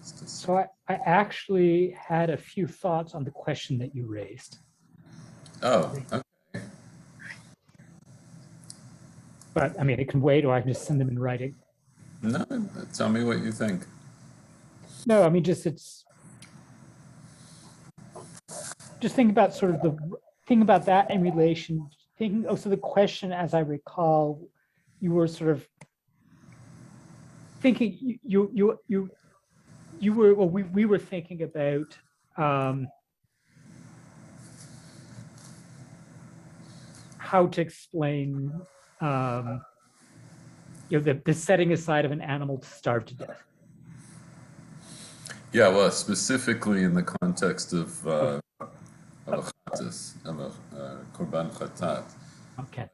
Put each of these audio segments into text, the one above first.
So I actually had a few thoughts on the question that you raised. Oh, okay. But I mean, it can wait, or I can just send them in writing. No, tell me what you think. No, I mean, just think about sort of think about that in relation, thinking, oh, so the question, as I recall, you were sort of thinking, you were, well, we were thinking about how to explain, the setting aside of an animal to starve to death. Yeah, well, specifically in the context of a korban chatat. Okay.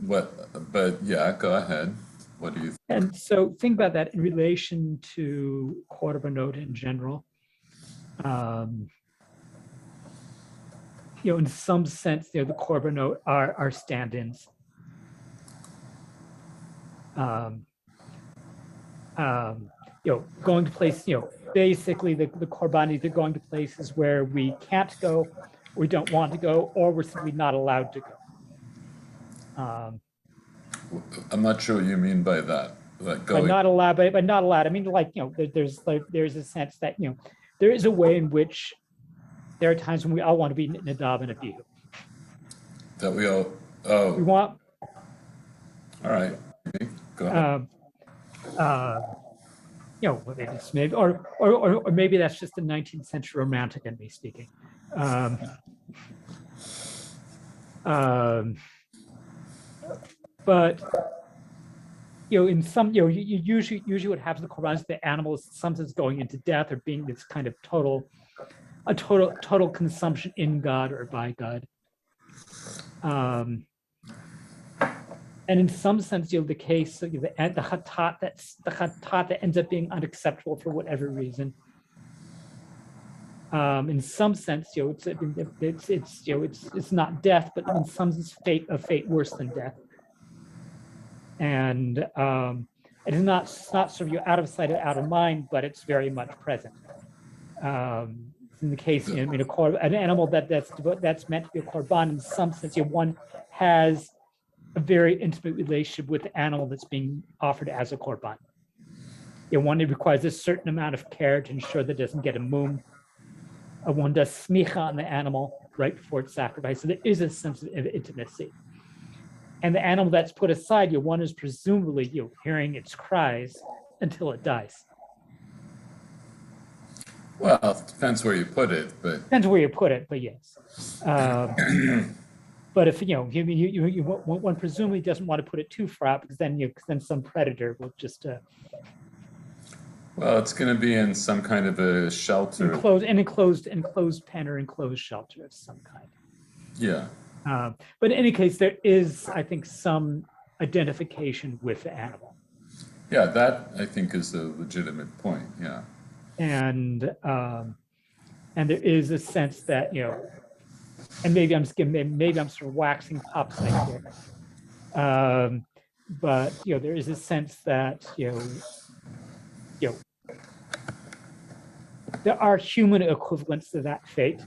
But yeah, go ahead. What do you think? And so think about that in relation to korbanot in general. In some sense, the korbanot are stand-ins. Going to places, basically the korbanis are going to places where we can't go, we don't want to go, or we're simply not allowed to go. I'm not sure what you mean by that. Like going. But not allowed, but not allowed. I mean, there's a sense that there is a way in which there are times when we all want to be Nadav and Abihu. That we all. Oh. We want. All right. Go ahead. It's maybe, or maybe that's just the 19th century romantic in me speaking. But in some, you usually what happens in the Quran is the animal is sometimes going into death or being this kind of total consumption in God or by God. And in some sense, the case, the chatat that ends up being unacceptable for whatever reason. In some sense, it's not death, but in some sense, fate worse than death. And it is not sort of out of sight, out of mind, but it's very much present. In the case, an animal that's meant to be a korban, in some sense, one has a very intimate relationship with the animal that's being offered as a korban. One, it requires a certain amount of care to ensure that it doesn't get a mum. One does smicha on the animal right before it's sacrificed. So there is a sense of intimacy. And the animal that's put aside, one is presumably hearing its cries until it dies. Well, it depends where you put it, but depends where you put it. But yes, but if one presumably doesn't want to put it too far out, because then some predator will just. Well, it's going to be in some kind of a shelter, enclosed pen or enclosed shelter of some kind. Yeah. But in any case, there is, I think, some identification with the animal. Yeah, that I think is a legitimate point. Yeah. And there is a sense that and maybe I'm sort of waxing popside here, but there is a sense that there are human equivalents to that fate.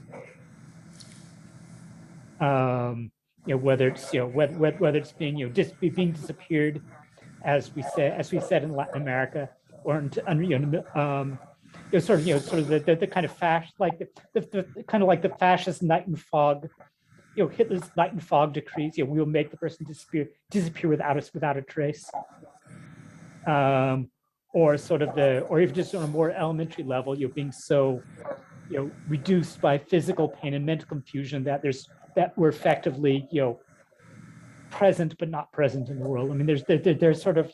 Whether it's whether it's being being disappeared, as we said in Latin America, or sort of the kind of the fascist night and fog, Hitler's night and fog decrees. We will make the person disappear without a trace. Or sort of or even just on a more elementary level, being so reduced by physical pain and mental confusion that we're effectively present but not present in the world. I mean, there's sort of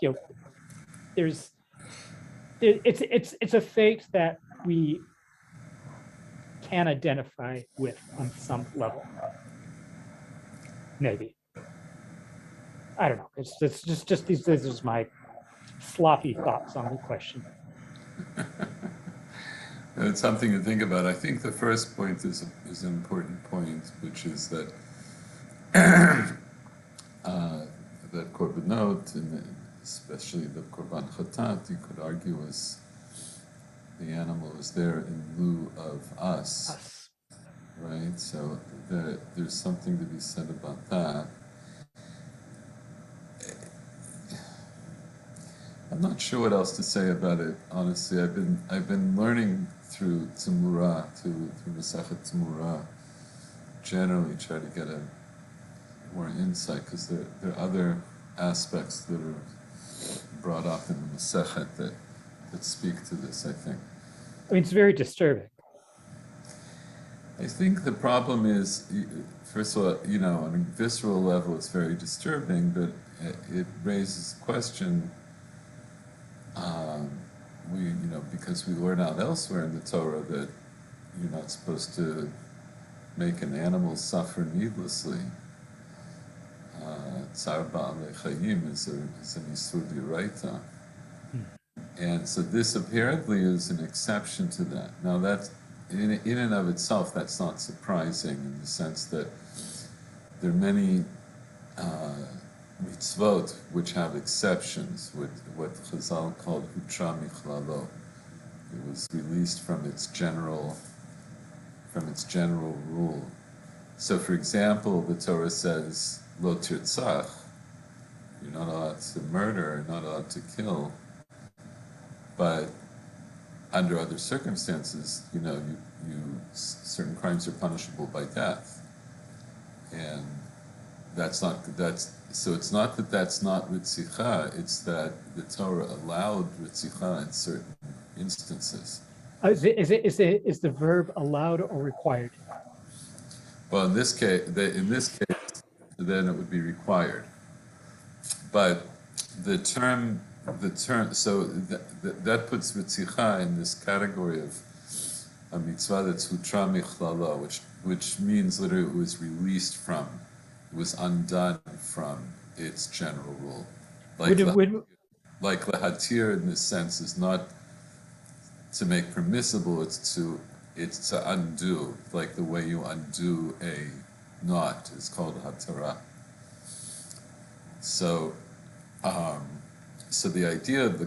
it's a fate that we can identify with on some level. Maybe. I don't know. It's just these are my sloppy thoughts on the question. It's something to think about. I think the first point is an important point, which is that that korbanot, and especially the korban chatat, you could argue is the animal is there in lieu of us, Us. right? So there's something to be said about that. I'm not sure what else to say about it, honestly. I've been learning through Tzimura, through Masechet Tzimura, generally try to get a more insight, because there are other aspects that are brought up in the Masechet that speak to this, I think. I mean, it's very disturbing. I think the problem is, first of all, on a visceral level, it's very disturbing, but it raises the question, because we learn out elsewhere in the Torah that you're not supposed to make an animal suffer needlessly. Tsar ba'alei chayim is an isur d'oraita. And so this apparently is an exception to that. Now that's, in and of itself, that's not surprising in the sense that there are many mitzvot which have exceptions, with what Chazal called hutra michlalo. It was released from its general rule. So, for example, the Torah says lo tirtzach. You're not allowed to murder, you're not allowed to kill. But under other circumstances, certain crimes are punishable by death, and so it's not that that's not ritzicha, it's that the Torah allowed ritzicha in certain instances. Is the verb allowed or required? Well, in this case, then it would be required. But the term, so that puts ritzicha in this category of a mitzvah that's hutra michlala, which means literally it was released from, it was undone from its general rule. Like lehatir in this sense is not to make permissible, it's to undo, like the way you undo a knot is called hatara. So the idea of the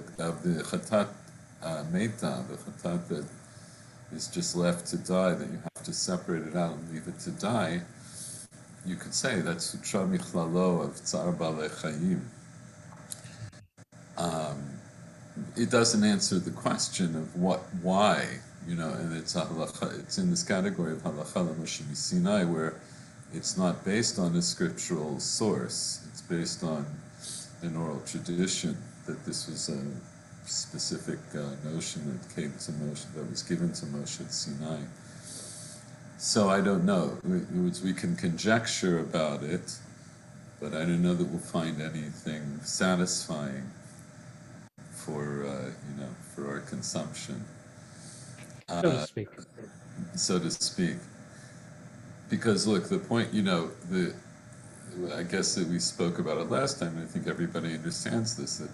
chatat meta, the chatat that is just left to die, that you have to separate it out and leave it to die, you could say that's hutra michlalo of tsar ba'alei chayim. It doesn't answer the question of why, and it's in this category of halacha l'Moshe Sinai, where it's not based on a scriptural source, it's based on an oral tradition, that this was a specific notion that came to Moshe, that was given to Moshe at Sinai. So I don't know. We can conjecture about it, but I don't know that we'll find anything satisfying for our consumption, So to speak. So to speak. Because look, the point, I guess that we spoke about it last time, and I think everybody understands this, that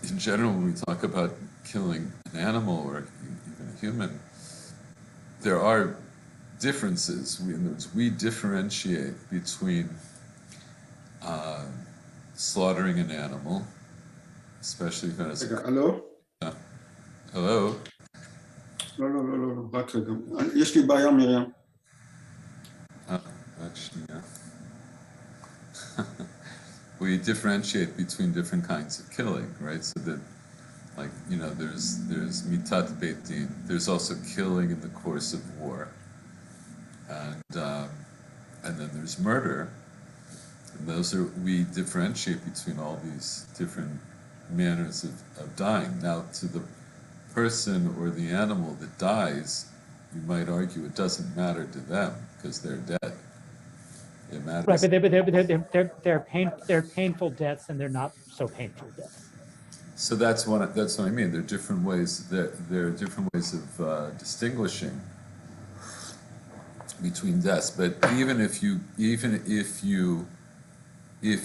in general, when we talk about killing an animal or even a human, there are differences. We differentiate between slaughtering an animal, especially if it has... הלו? Hello? לא, רק רגע. יש לי בעיה, מרים. רק שנייה. We differentiate between different kinds of killing, right? So that, there's mitat beit din. There's also killing in the course of war, and then there's murder. And we differentiate between all these different manners of dying. Now, to the person or the animal that dies, you might argue it doesn't matter to them because they're dead. It matters. Right, but they're painful deaths, and they're not so painful deaths. So that's what I mean. There are different ways of distinguishing between deaths. But even if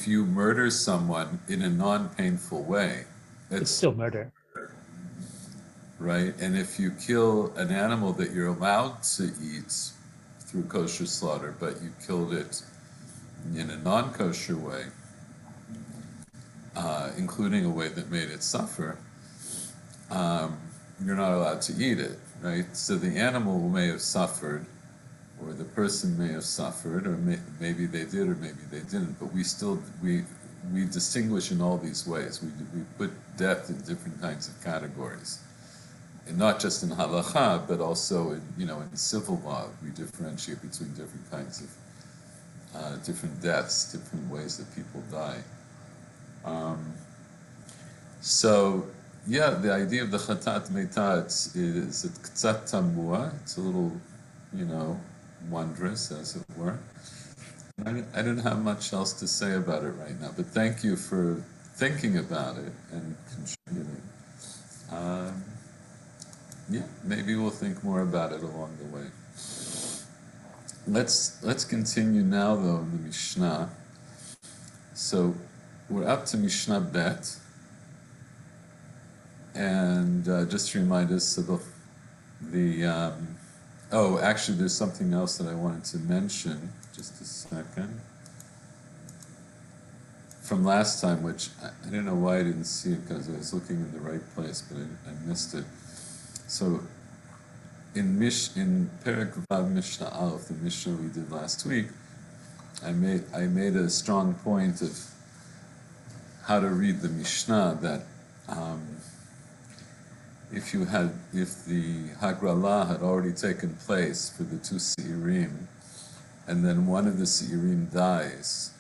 you murder someone in a non-painful way, it's still murder. Right? And if you kill an animal that you're allowed to eat through kosher slaughter, but you killed it in a non-kosher way, including a way that made it suffer, you're not allowed to eat it, right? So the animal may have suffered, or the person may have suffered, or maybe they did, or maybe they didn't. But we distinguish in all these ways. We put death in different kinds of categories, and not just in halacha, but also in civil law. We differentiate between different kinds of different deaths, different ways that people die. So yeah, the idea of the chatat meita is ktsat tamua. It's a little, wondrous, as it were. I don't have much else to say about it right now, but thank you for thinking about it and contributing. Yeah, maybe we'll think more about it along the way. Let's continue now, though, in the Mishnah. So we're up to Mishnah Bet, and just to remind us of oh, actually, there's something else that I wanted to mention. Just a second. From last time, which I don't know why I didn't see it because I was looking in the right place, but I missed it. So in Perek Vav Mishnah Aleph, the Mishnah we did last week, I made a strong point of how to read the Mishnah, that if the Hagrala had already taken place for the two Seirim, and then one of the Seirim dies,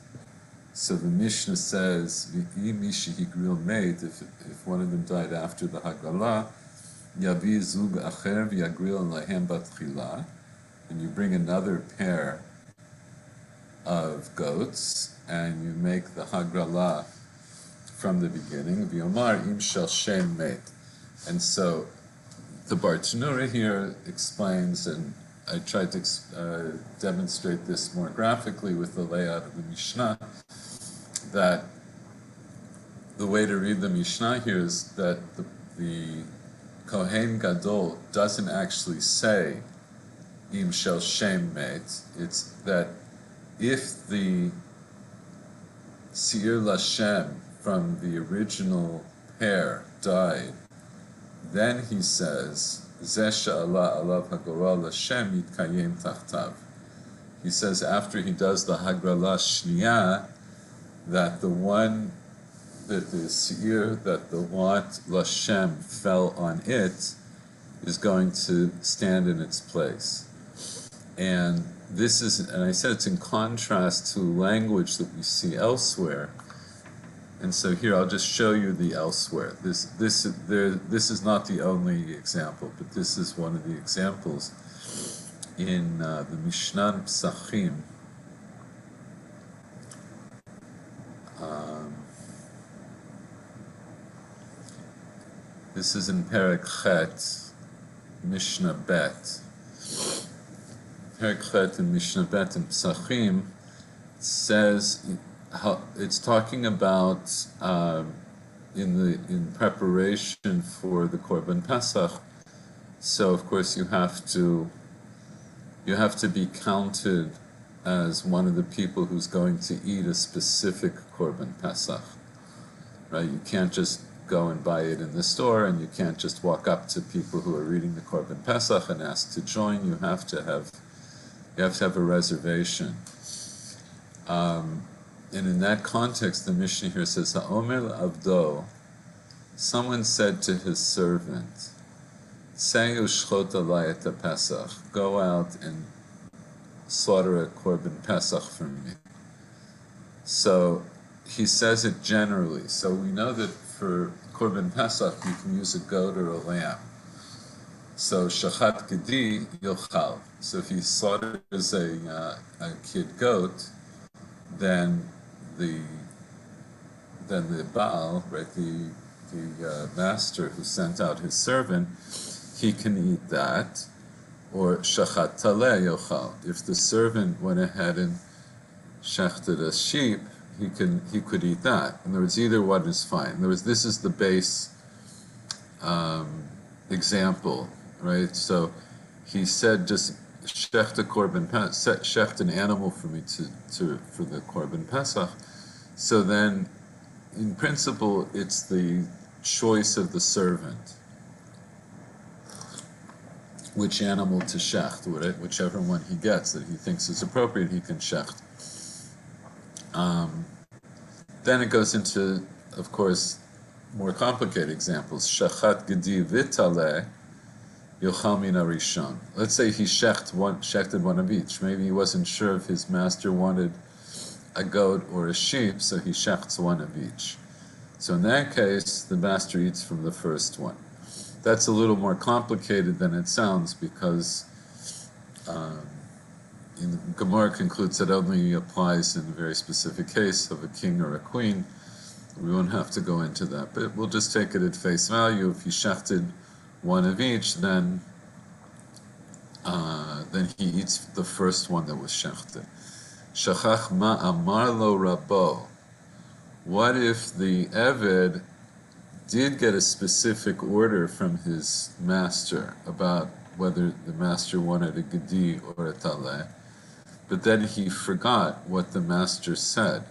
so the Mishnah says, if one of them died after the Hagrala, Yavi Zug Acher v'Yagril Lahem Batchila, and you bring another pair of goats, and you make the Hagrala from the beginning, V'Yomar Im Shel Shem Meit. And so the Bartanura here explains, and I tried to demonstrate this more graphically with the layout of the Mishnah, that the way to read the Mishnah here is that the Kohen Gadol doesn't actually say Im Shel Shem Meit. It's that if the Seir Lashem from the original pair died, then he says, Zeh she'ala alav hagora Lashem yitkayem tachtav. He says after he does the Hagrala Shniya, that the Seir, that the what Lashem fell on it, is going to stand in its place. And this is, and I said it's in contrast to language that we see elsewhere. And so here I'll just show you the elsewhere. This is not the only example, but this is one of the examples in the Mishnah Psachim. This is in Perek Chet, Mishnah Bet. Perek Chet in Mishnah Bet in Psachim says, it's talking about in preparation for the Korban Pesach. So of course you have to be counted as one of the people who's going to eat a specific Korban Pesach, right? You can't just go and buy it in the store, and you can't just walk up to people who are eating the Korban Pesach and ask to join. You have to have a reservation. And in that context, the Mishnah here says, Ha'omer Avdo, someone said to his servant, Say ushchot alai et Pesach, go out and slaughter a Korban Pesach for me. So he says it generally. So we know that for Korban Pesach, you can use a goat or a lamb. So shachat gedi yochal. So if he slaughters a kid goat, then the Baal, right, the master who sent out his servant, he can eat that, or shachat taleh yochal. If the servant went ahead and shechted a sheep, he could eat that. In other words, either one is fine. In other words, this is the base example, right? So he said, just shecht a korban pesach, shecht an animal for me for the korban pesach. So then, in principle, it's the choice of the servant. which animal to shecht, whichever one he gets that he thinks is appropriate, he can shecht. Then it goes into, of course, more complicated examples. Shachat gedi vitale yochal min harishon. Let's say he shechted one of each. Maybe he wasn't sure if his master wanted a goat or a sheep, so he shechts one of each. So in that case, the master eats from the first one. That's a little more complicated than it sounds because Gemara concludes that only applies in a very specific case of a king or a queen. We won't have to go into that, but we'll just take it at face value. If he shechted one of each, then he eats the first one that was shechted. Shachach ma amar lo rabo. What if the Eved did get a specific order from his master about whether the master wanted a gedi or a taleh, but then he forgot what the master said?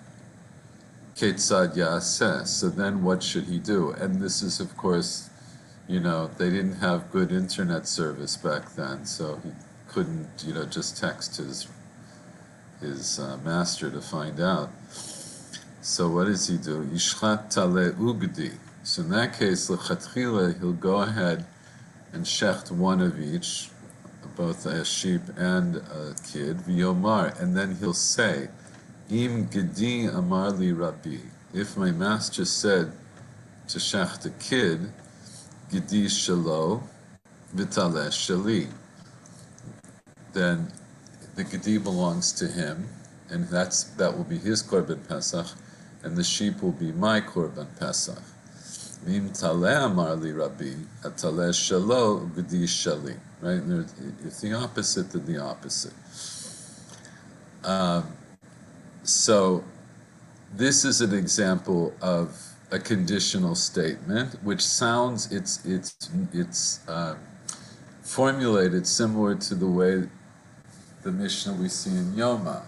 Ketzad yaseh. So then what should he do? And this is, of course, they didn't have good internet service back then, so he couldn't, just text his master to find out. So what does he do? Yishchat taleh ugdi. So in that case, l'chatchila, he'll go ahead and shecht one of each, both a sheep and a kid, v'yomar, and then he'll say, Im gedi amar li rabbi. If my master said to shecht a kid, gedi shelo, v'taleh sheli, then the gedi belongs to him, and that will be his korban pesach, and the sheep will be my korban pesach. V'im taleh amar li rabbi, ataleh shelo, gedi sheli. Right? If the opposite, then the opposite. So this is an example of a conditional statement, which sounds it's formulated similar to the way the Mishnah we see in Yoma.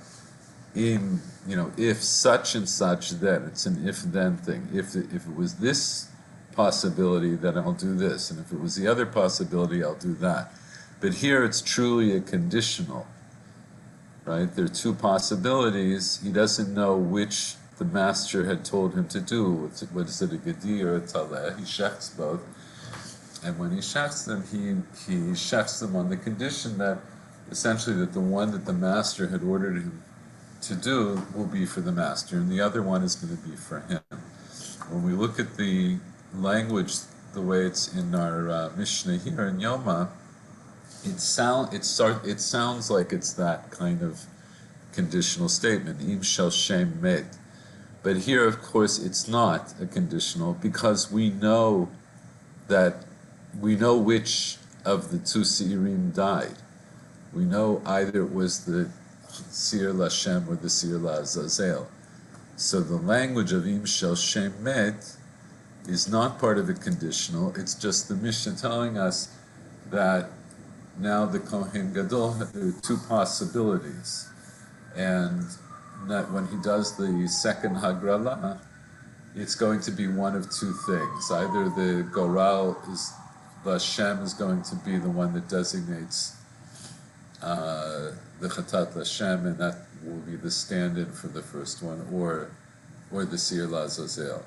If such and such, then it's an if-then thing. If it was this possibility, then I'll do this, and if it was the other possibility, I'll do that. But here it's truly a conditional. Right? There are two possibilities. He doesn't know which the master had told him to do. What is it, a gedi or a taleh? He shechts both. And when he shechts them, he shechts them on the condition that essentially that the one that the master had ordered him to do will be for the master, and the other one is going to be for him. When we look at the language, the way it's in our Mishnah here in Yoma, it sounds like it's that kind of conditional statement, im shel shem met. But here, of course, it's not a conditional because we know which of the two seirim died. We know either it was the seir lashem or the seir la'azazel. So the language of im shel shem met is not part of a conditional. It's just the Mishnah telling us that now the Kohen Gadol, there are two possibilities, and that when he does the second Hagrala, it's going to be one of two things. Either the Goral Lashem is going to be the one that designates the Chatat Lashem, and that will be the stand-in for the first one, or the Seir Lazazel.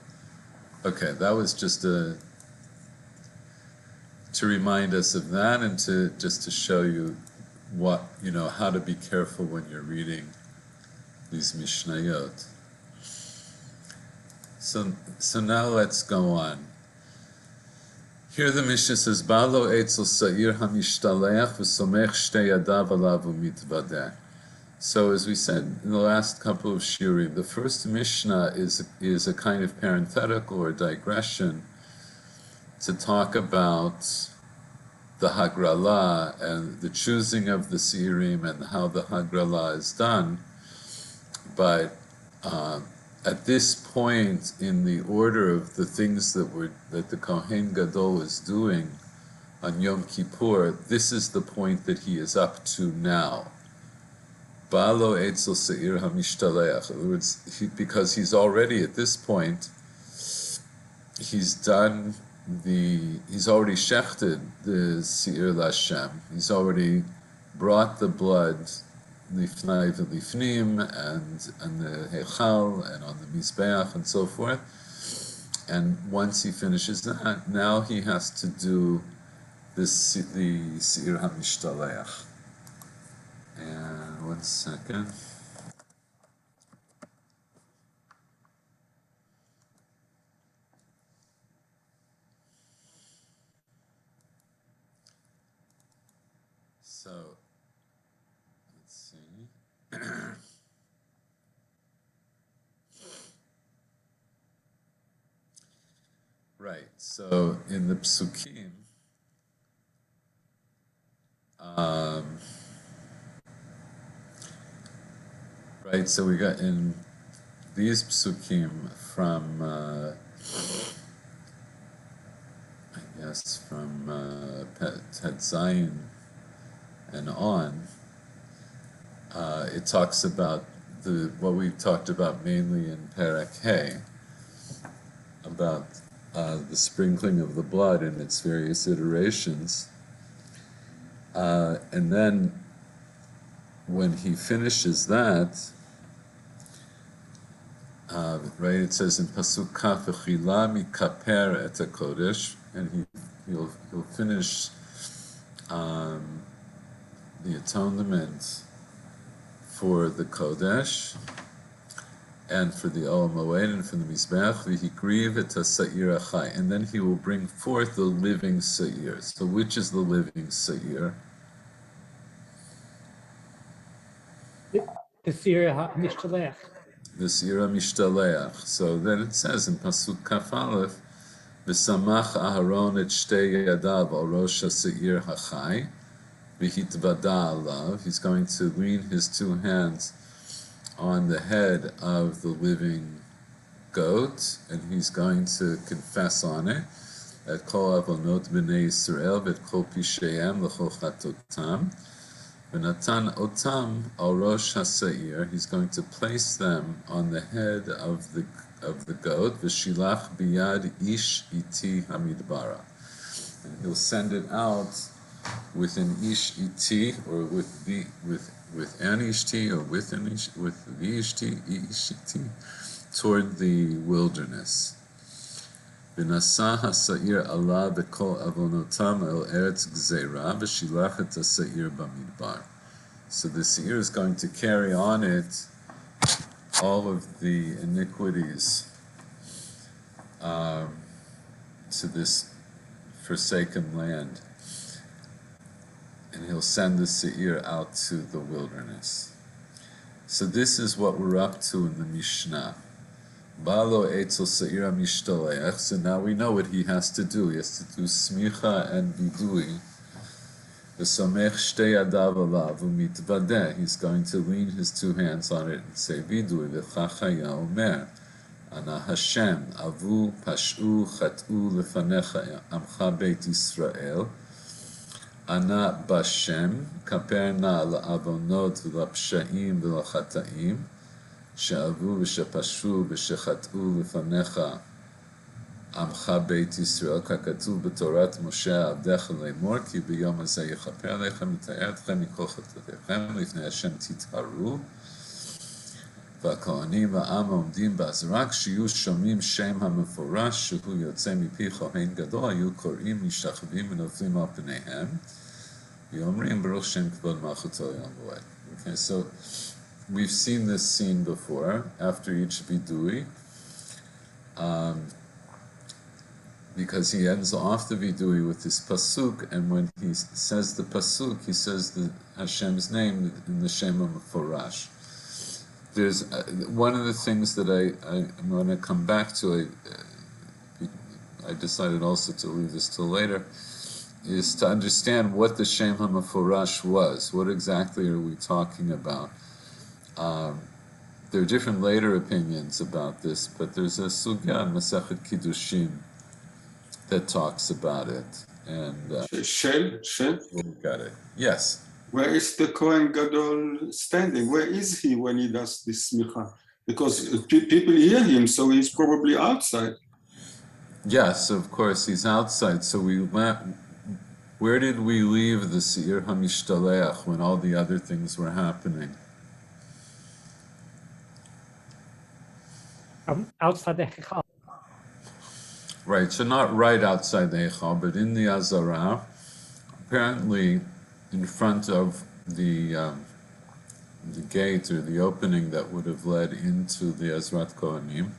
Okay, that was just to remind us of that, and to show you how to be careful when you're reading these Mishnayot. So now let's go on. Here the Mishnah says, Balo etzel sa'ir hamishtalech v'somech shtei yadav alav u'mitvadeh. So as we said in the last couple of shiurim, the first Mishnah is a kind of parenthetical or digression to talk about the Hagrala and the choosing of the Seirim and how the Hagrala is done. But at this point in the order of the things that the Kohen Gadol is doing on Yom Kippur, this is the point that he is up to now. Balo etzel seir hamishtalech. In other words, because he's already at this point, he's done he's already shechted the Seir Lashem. He's already brought the blood lifnai v'lifnim and the Heichal and on the Mizbeach and so forth. And once he finishes that, now he has to do the Seir HaMishtaleach. And 1 second. So, let's see. Right, so in the Psukim, right, so we got in these Psukim from, I guess, from Ted Zion and on, it talks about what we talked about mainly in Perek Hay, about the sprinkling of the blood in its various iterations. And then when he finishes that, right, it says in Pasuk Kaf V'chila mikaper et HaKodesh, and he'll finish the atonement for the Kodesh, and for the Olam Moed, and for the Mizbeach, v'hikriv et ha'sa'ir achai, and then he will bring forth the living Sa'ir. So which is the living Sa'ir? The Seir HaMishtaleach. The Seir HaMishtaleach. So then it says in Pasuk Kaf Aleph, v'samach Aharon et shtei yadav al rosh ha'sa'ir hachai, v'hitvada alav. He's going to lean his two hands on the head of the living goat, and he's going to confess on it, at kol avonot b'nei Yisrael v'et kol pishayim l'chol chatotam, v'natan otam al rosh ha'sa'ir. He's going to place them on the head of the goat, v'shilach biyad ish iti hamidbara, and he'll send it out with an ish iti, or with an ishti, or with the ishti, toward the wilderness. V'nasa ha'sa'ir ala b'kol avonotam el eretz gzeira v'shilach et ha'sa'ir b'midbar. So the sa'ir is going to carry on it all of the iniquities to this forsaken land, and he'll send the Seir out to the wilderness. So this is what we're up to in the Mishnah. Balo etzel Seir HaMishtaleach. So now we know what he has to do. He has to do smicha and vidui. V'samech shtei yadav alav u'mitvadeh. He's going to lean his two hands on it and say vidui. V'chachaya omer, Ana Hashem avu pashu chat'u lefanecha amcha beit Yisrael. Ana Bashem, kaperna la'avonot v'la'psha'im v'la'chata'im, she'avu v'shepashu v'shechat'u lefanecha amcha beit Yisrael, ka'katuv b'torat Moshe avdecha le'mor, ki b'yom hazeh yechaper lechem v'ta'er etchem mikol chata'echem lifnei Hashem titharu, והכהנים והעם העומדים בעזרה, כשיהיו שומעים שם המפורש שהוא יוצא מפי כהן גדול, היו קוראים, משתחווים ונופלים על פניהם, ואומרים ברוך שם כבוד מלכותו יום ועד. Okay, so we've seen this scene before, after each vidui, because he ends off the vidui with this pasuk, and when he says the pasuk, he says the Hashem's name in the Shem HaMeforash. There's one of the things that I'm going to come back to. I decided also to leave this till later, is to understand what the Shem HaMeforash was. What exactly are we talking about? There are different later opinions about this, but there's a sugya in Masechet Kiddushin that talks about it. And Shel? got it. Yes. Where is the Kohen Gadol standing? Where is he when he does this smicha? Because people hear him, so he's probably outside. Yes, of course, he's outside. So where did we leave the Seir HaMishtaleach when all the other things were happening? Outside the Hechal. Right, so not right outside the Eichel, but in the Azara, apparently in front of the gate or the opening that would have led into the Ezrat Kohanim.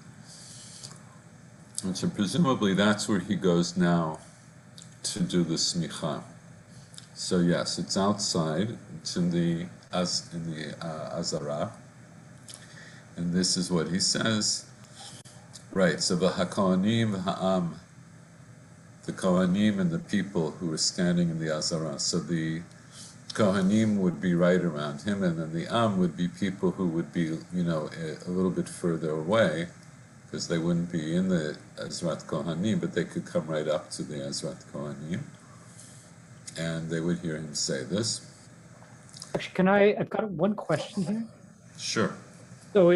And so presumably that's where he goes now to do the smicha. So yes, it's outside. It's in the Azara, and this is what he says. Right. So the Kohanim, Ha'am, the Kohanim and the people who were standing in the Azara. So the Kohanim would be right around him, and then the Am would be people who would be, a little bit further away, because they wouldn't be in the Ezrat Kohanim, but they could come right up to the Ezrat Kohanim, and they would hear him say this. Actually, I've got one question here. Sure. So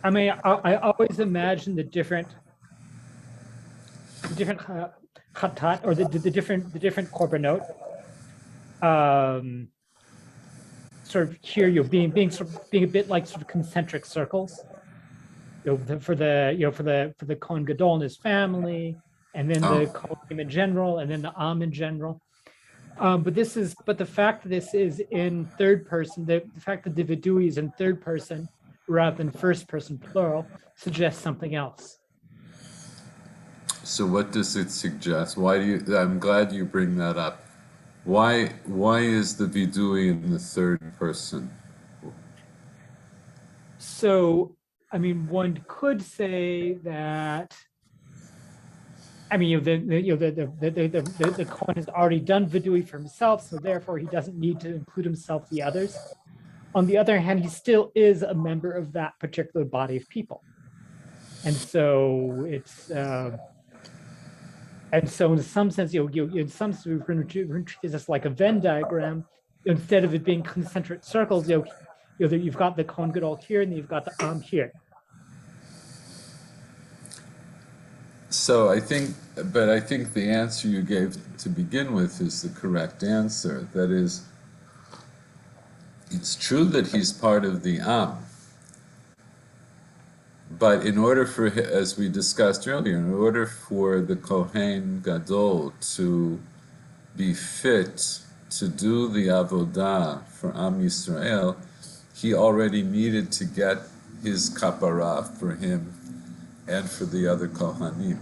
I mean, I always imagine the different chatat, or the different korbanot, sort of here, being a bit like sort of concentric circles. For the Kohen Gadol and his family, and then the Kohen in general, and then the Am in general. But the fact that this is in third person, the fact that the vidui is in third person rather than first person plural suggests something else. So what does it suggest? I'm glad you bring that up. Why is the vidui in the third person? So, I mean, one could say that, I mean, the Kohen has already done vidui for himself, so therefore he doesn't need to include himself the others. On the other hand, he still is a member of that particular body of people, and so in some sense, we're going to treat this like a Venn diagram. Instead of it being concentric circles, you've got the Kohen Gadol here, and you've got the Am here. So I think the answer you gave to begin with is the correct answer. That is, it's true that he's part of the Am, but in order for, as we discussed earlier, in order for the Kohen Gadol to be fit to do the Avodah for Am Yisrael, he already needed to get his kapara for him and for the other Kohanim.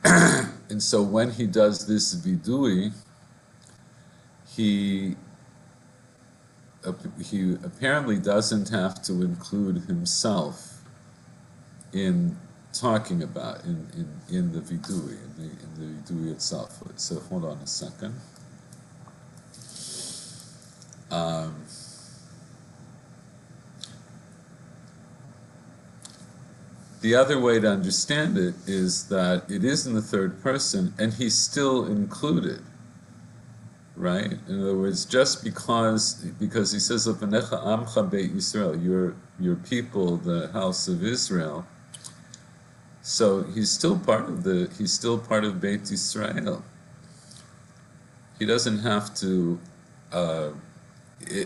And so when he does this vidui, he apparently doesn't have to include himself in talking about in the vidui, in the vidui itself. So hold on a second. The other way to understand it is that it is in the third person and he's still included, right? In other words, just because he says, Amcha Beit Yisrael, your people, the house of Israel, so he's still part of Beit Yisrael. He doesn't have to,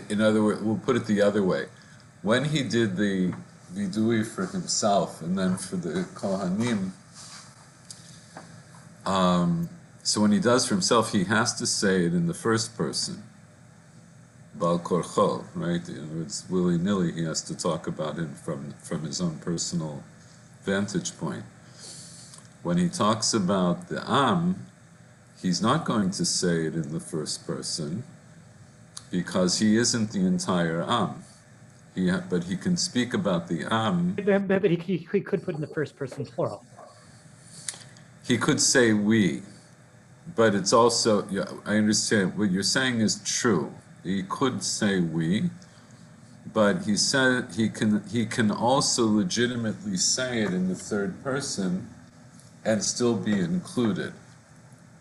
in other words, we'll put it the other way. When he did the vidui for himself and then for the Kohanim, so when he does for himself, he has to say it in the first person, Bal Korcho, right? In other words, willy-nilly, he has to talk about it from his own personal vantage point. When he talks about the Am, he's not going to say it in the first person because he isn't the entire Am. But he can speak about the Am. But he could put in the first person plural. He could say we, but it's also, I understand what you're saying is true. He could say we, but he said he can also legitimately say it in the third person and still be included,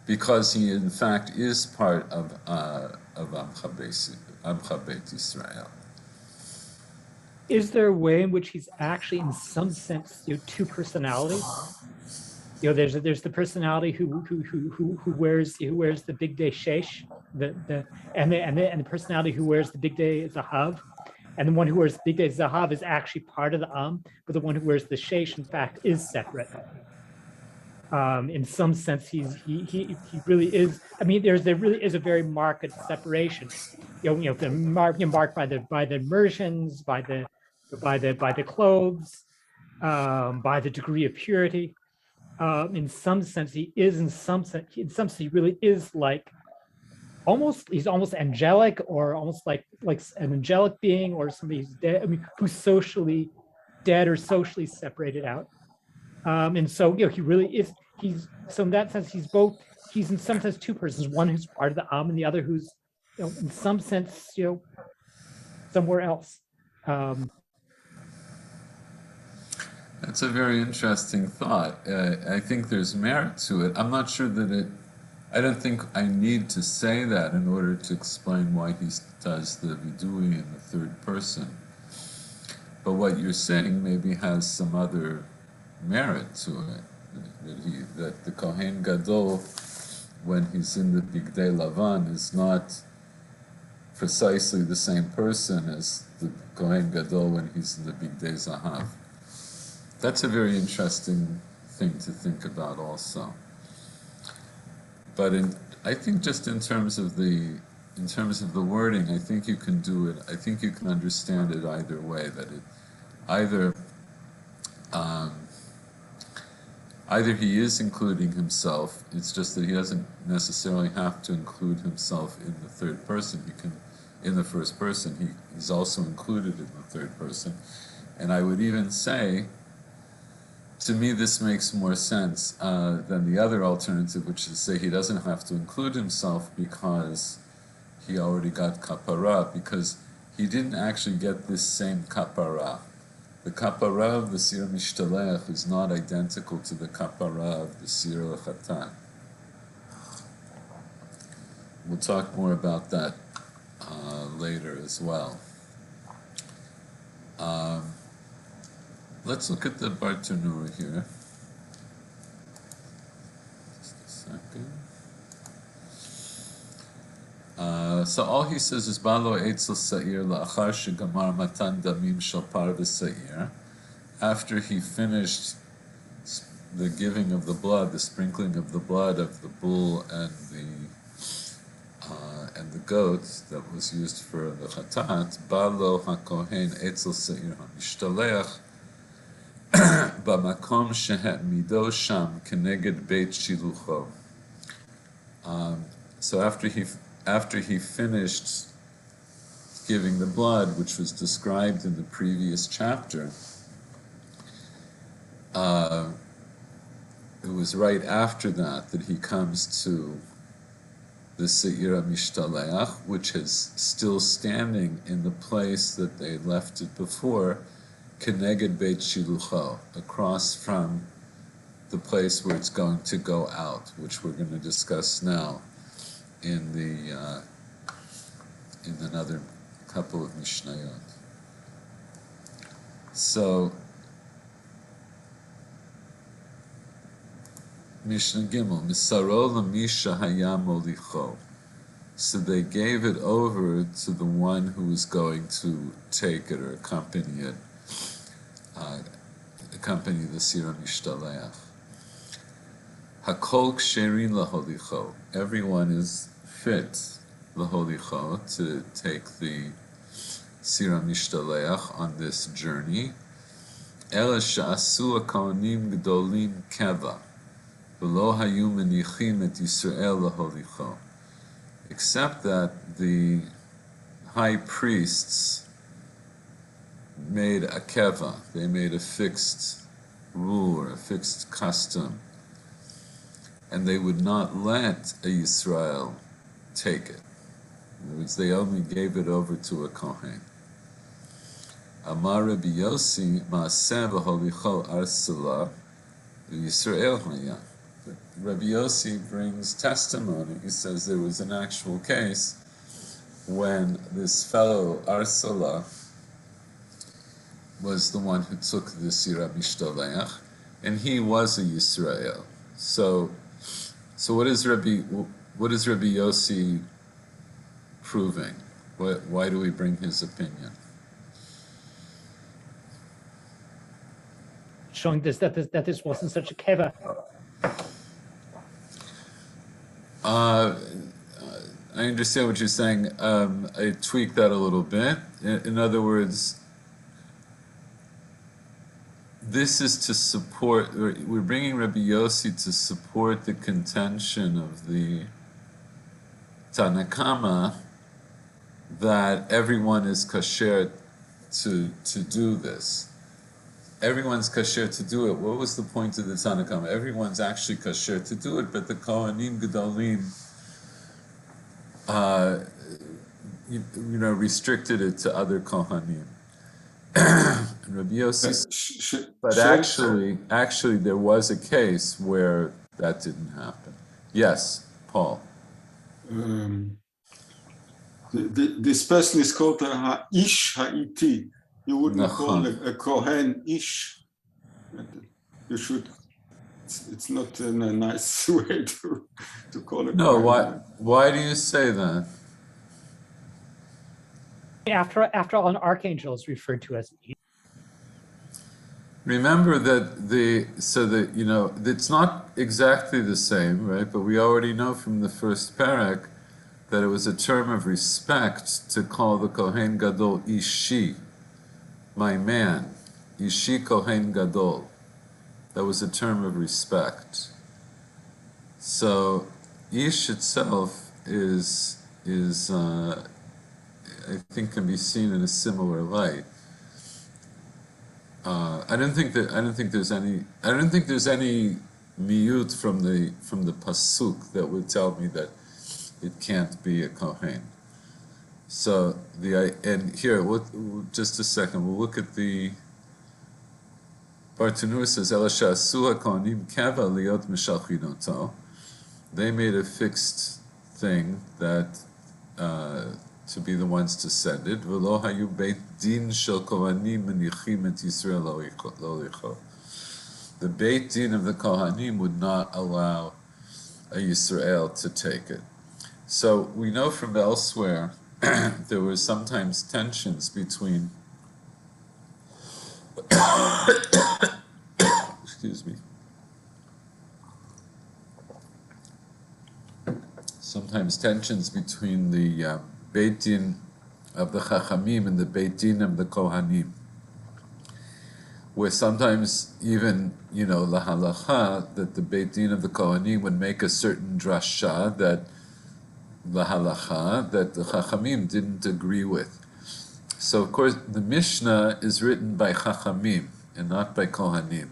because he in fact is part of Amcha Beit Yisrael. is there a way in which he's actually, in some sense, two personalities? There's the personality who wears the big day shesh, and the personality who wears the big day zahav, and the one who wears big day zahav is actually part of the but the one who wears the shesh, in fact, is separate. In some sense, he really is. I mean, there really is a very marked separation. Marked by the immersions, by the clothes, by the degree of purity. In some sense, he is. In some sense, he really is like he's almost angelic, or almost like an angelic being, or somebody who's dead. I mean, who's socially dead or socially separated out. And so, he really is. So in that sense, he's in some sense two persons, one who's part of the and the other who's, in some sense, somewhere else. That's a very interesting thought. I think there's merit to it. I'm not sure that I don't think I need to say that in order to explain why he does the vidui in the third person. But what you're saying maybe has some other merit to it. That the Kohen Gadol, when he's in the Bigdei Lavan, is not precisely the same person as the Kohen Gadol when he's in the Bigdei Zahav. That's a very interesting thing to think about also. But I think just in terms of the wording, I think you can do it. I think you can understand it either way. That it either he is including himself. It's just that he doesn't necessarily have to include himself in the third person. He can, in the first person, he's also included in the third person. And I would even say, to me, this makes more sense than the other alternative, which is to say he doesn't have to include himself because he already got kapara, because he didn't actually get this same kapara. The kapara of the Sira Mishtalech is not identical to the kapara of the Sira L'Chatan. We'll talk more about that later as well. Let's look at the Bartanura here. Just a second. So all he says is Balo Eitzel Sa'ir La'achar Shegamar Matan Damim Shel Parves Sa'ir. After he finished the giving of the blood, the sprinkling of the blood of the bull and the goat that was used for the Chatat, Balo HaKohen Eitzel Sa'ir HaMishtalech Bamakom Sheha'mido Sham Keneged Beit Shilucho. So after he finished giving the blood, which was described in the previous chapter, it was right after that he comes to the Se'ira Mishtaleach, which is still standing in the place that they left it before, Keneged Beit Shilucho, across from the place where it's going to go out, which we're going to discuss now in another couple of Mishnayot. So, Mishnah Gimel, Misaro Lamisha Hayam Olicho. So they gave it over to the one who was going to take it or accompany it, accompany the Sira Mishtaleach. Hakol Ksherin Laholicho. Everyone is fit Laholicho to take the Sira Mishtaleach on this journey. Ela Sha'asu HaKohanim Gdolim Keva. V'lo hayu menichim et Yisrael laholicho. Except that the high priests made a keva, they made a fixed rule or a fixed custom, and they would not let a Yisrael take it. In other words, they only gave it over to a Kohen. Amar Rabbi Yossi ma'aseh v'holicho arsala v'Yisrael hayam. Rabbi Yossi brings testimony. He says there was an actual case when this fellow Arsala was the one who took the Sira Mishtoleach, and he was a Yisrael. So what is Rabbi Yossi proving? Why do we bring his opinion? Showing that this wasn't such a keva. I understand what you're saying. I tweak that a little bit. In other words, this is to support, we're bringing Rabbi Yossi to support the contention of the Tanakama that everyone is kasher to do this. Everyone's kasher to do it. What was the point of the Tanakama? Everyone's actually kasher to do it, but the Kohanim Gedolim restricted it to other Kohanim. And Rabbi Yossi, but actually, there was a case where that didn't happen. Yes, Paul. This person is called a Ish Ha'iti. You wouldn't call a Kohen Ish. You should. It's not a nice way to call it. No, why do you say that? After all, an archangel is referred to as. Remember that it's not exactly the same, right? But we already know from the first parak that it was a term of respect to call the Kohen Gadol Ishi, my man, Ishi Kohen Gadol. That was a term of respect. So Ish itself is I think can be seen in a similar light. I don't think there's any miyut from the pasuk that would tell me that it can't be a kohen. So and here, just a second, we'll look at the Bartanur says Elasha Suha Kohanim Keva Liot Mishalchinoto. They made a fixed thing that to be the ones to send it. V'lo hayu beit din shel kohanim menichim et Yisrael lo. The beit din of the kohanim would not allow a Yisrael to take it. So we know from elsewhere there were sometimes tensions between. Excuse me. Sometimes tensions between the Beit Din of the Chachamim and the Beit Din of the Kohanim, where sometimes even, la halacha, that the Beit Din of the Kohanim would make a certain drasha that la halacha, that the Chachamim didn't agree with. So, of course, the Mishnah is written by Chachamim and not by Kohanim.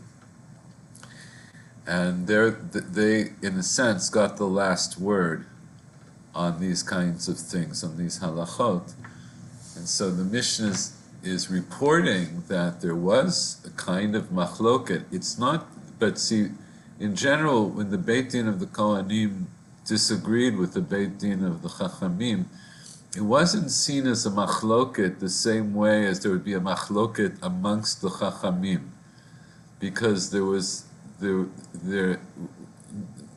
And they, in a sense, got the last word on these kinds of things, on these halachot. And so the Mishnah is reporting that there was a kind of machloket. It's not, but see, in general, when the Beit Din of the Kohanim disagreed with the Beit Din of the Chachamim, it wasn't seen as a machloket the same way as there would be a machloket amongst the Chachamim, because there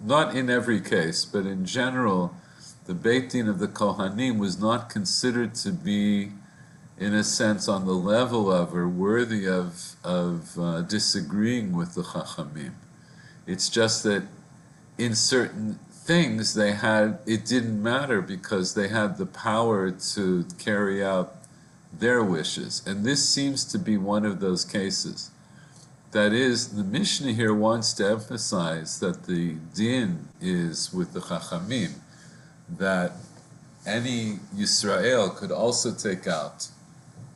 not in every case, but in general, the Beit Din of the Kohanim was not considered to be, in a sense, on the level of or worthy of disagreeing with the Chachamim. It's just that in certain things it didn't matter because they had the power to carry out their wishes. And this seems to be one of those cases. That is, the Mishnah here wants to emphasize that the din is with the Chachamim, that any Yisrael could also take out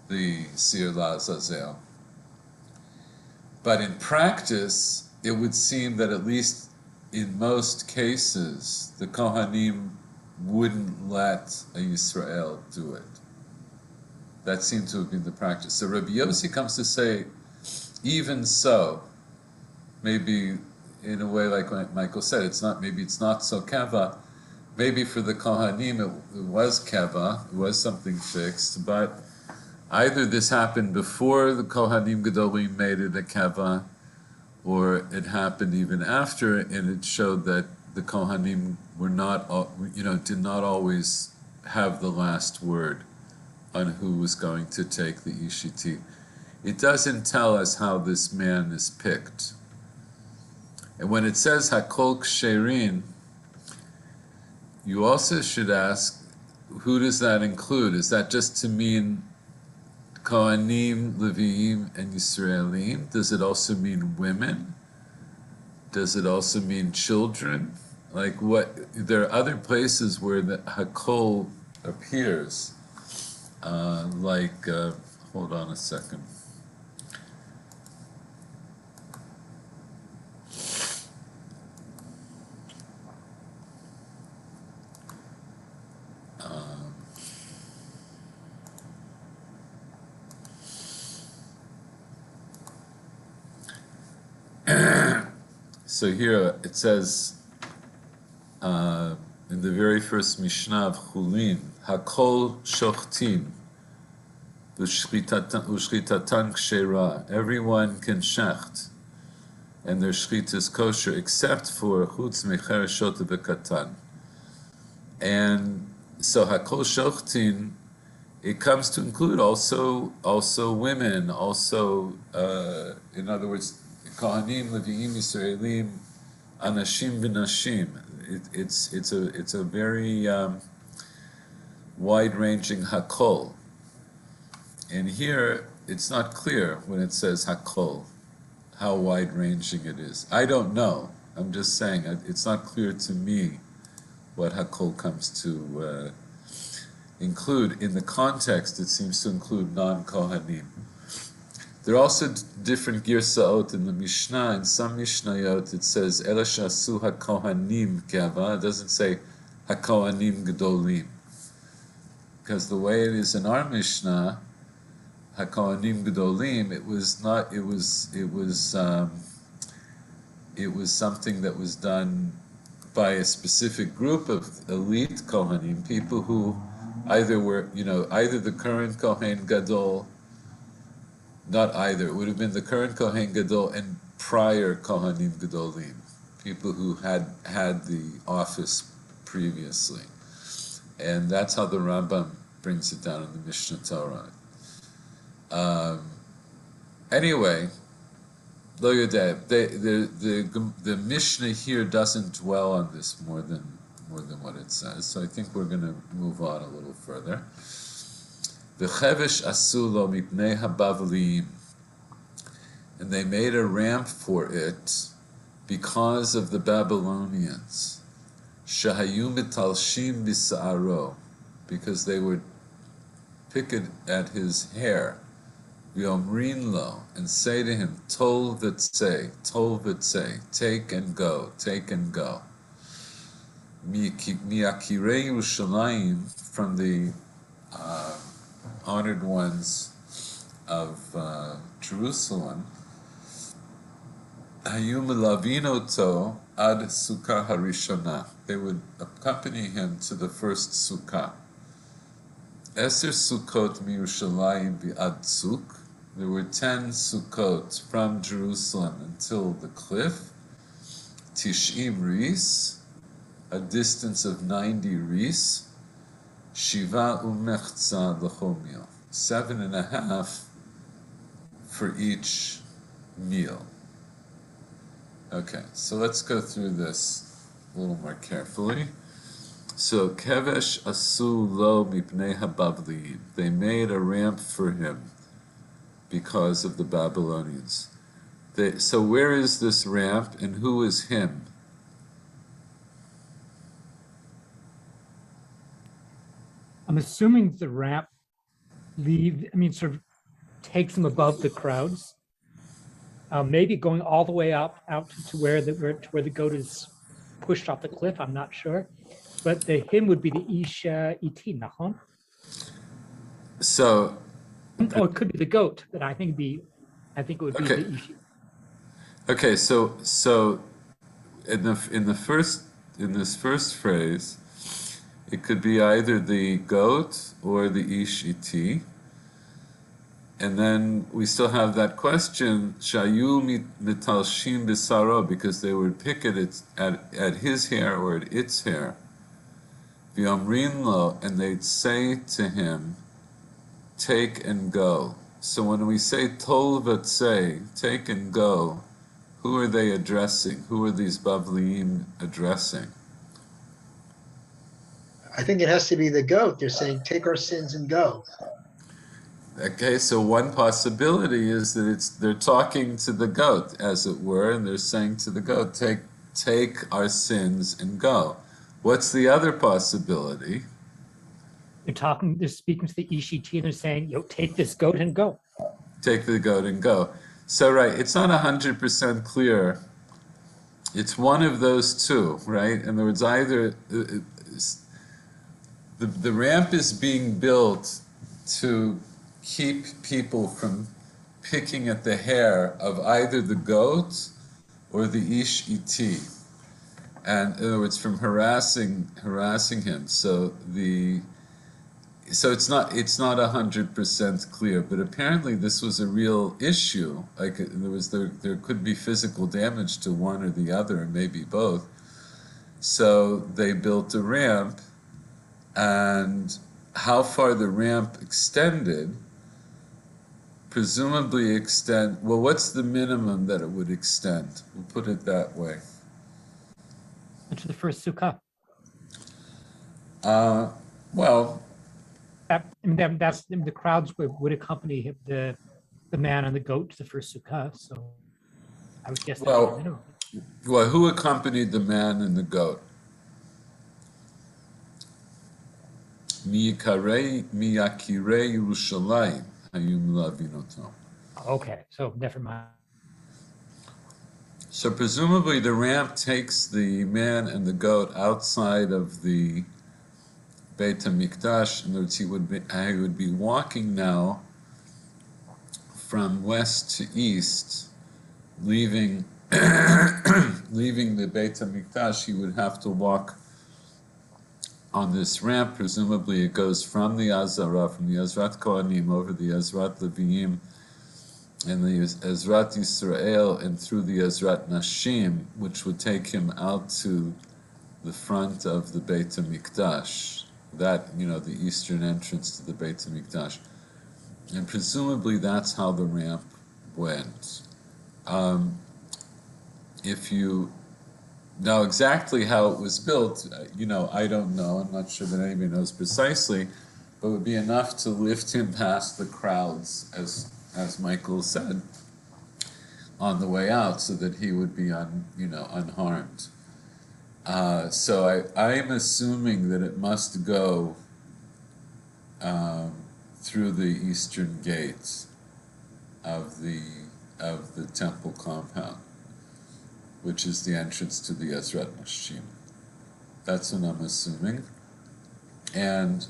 the Sir La'azazel. But in practice, it would seem that at least in most cases, the Kohanim wouldn't let a Yisrael do it. That seemed to have been the practice. So Rabbi Yossi comes to say, even so, maybe in a way like Michael said, it's not so keva. Maybe for the Kohanim it was keva, it was something fixed, but either this happened before the Kohanim Gedolim made it a keva, or it happened even after, and it showed that the Kohanim were not, did not always have the last word on who was going to take the Ishiti. It doesn't tell us how this man is picked. And when it says Hakol Ksherin, you also should ask, who does that include? Is that just to mean Kohanim, Leviim, and Yisraelim? Does it also mean women? Does it also mean children? Like what? There are other places where the Hakol appears. Hold on a second. So here it says in the very first Mishnah of Chulin, Hakol Shochtin Ushchitatan Kshera. Everyone can shecht, and their shchita is kosher, except for Chutz Mecher Shota Bekatan. And so Hakol Shochtin, it comes to include also women, also in other words, Kohanim, Leviim, Yisraelim, Anashim v'Nashim. It's a very wide-ranging Hakol. And here, it's not clear when it says Hakol, how wide-ranging it is. I don't know. I'm just saying, it's not clear to me what Hakol comes to include. In the context, it seems to include non-Kohanim. There are also different girsaot in the Mishnah. In some Mishnayot, it says Ela shasu hakohanim keva. It doesn't say hakohanim gedolim, because the way it is in our Mishnah, hakohanim gedolim, it was something that was done by a specific group of elite kohanim, people who either the current Kohen Gadol. Not either. It would have been the current Kohen Gadol and prior Kohanim Gadolim, people who had the office previously. And that's how the Rambam brings it down in the Mishnah Torah. Anyway, Lo Yodeh, the Mishnah here doesn't dwell on this more than what it says. So I think we're going to move on a little further. V'chevesh asulo mipnei habavliim, and they made a ramp for it because of the Babylonians. Shahayu mitalshim bisa'aro, because they would pick it at his hair. V'omrin lo, and say to him, tol v'tzei, take and go, take and go. Mi'akirei Yerushalayim, from the honored ones of Jerusalem, Hayu melavinoto ad sukkah harishona. They would accompany him to the first sukkah. Eser sukkot miYerushalayim v'ad tzuk. There were 10 sukkot from Jerusalem until the cliff. Tish'im ris, a distance of 90 ris. Shiva umechza l'chol meal, 7.5 for each meal. Okay, so let's go through this a little more carefully. So kevesh asu lo mipnei habavliim, they made a ramp for him because of the Babylonians. So where is this ramp and who is him? I'm assuming the ramp sort of takes them above the crowds. Maybe going all the way out to where the goat is pushed off the cliff. I'm not sure, but the him would be the isha iti, nachon. So, or it could be the goat, but I think it would be the isha. Okay, so in this first phrase, it could be either the goat or the ish iti. And then we still have that question, Shayu mitalshim bisaro, because they would pick at his hair or at its hair. V'omrin lo, and they'd say to him, take and go. So when we say tol v'tzei, take and go, who are they addressing? Who are these Bavliim addressing? I think it has to be the goat. They're saying, take our sins and go. Okay, so one possibility is that they're talking to the goat, as it were, and they're saying to the goat, take our sins and go. What's the other possibility? They're speaking to the Ishiti, and they're saying, take this goat and go. Take the goat and go. So, right, it's not 100% clear. It's one of those two, right? In other words, either the ramp is being built to keep people from picking at the hair of either the goat or the ish iti, and in other words, from harassing him. So it's not 100% clear, but apparently this was a real issue. Like there could be physical damage to one or the other, or maybe both. So they built a ramp, and how far the ramp extended, presumably well, what's the minimum that it would extend? We'll put it that way. To the first sukkah. Well, that's the crowds would accompany the man and the goat to the first sukkah. So I would guess that's the minimum. Well, who accompanied the man and the goat? Miyakirei Yerushalayim hayum lavinoto. Okay, so never mind. So presumably the ramp takes the man and the goat outside of the Beit HaMikdash. In other words, he would be walking now from west to east, leaving the Beit HaMikdash. He would have to walk on this ramp. Presumably it goes from the Azara, from the Ezrat Kohanim over the Ezrat Leviim and the Ezrat Yisrael and through the Ezrat Nashim, which would take him out to the front of the Beit HaMikdash, that, the eastern entrance to the Beit HaMikdash. And presumably that's how the ramp went. Now exactly how it was built, I don't know. I'm not sure that anybody knows precisely, but it would be enough to lift him past the crowds, as Michael said, on the way out, so that he would be unharmed. So I am assuming that it must go through the eastern gates of the temple compound, which is the entrance to the Ezrat Nashim. That's what I'm assuming. And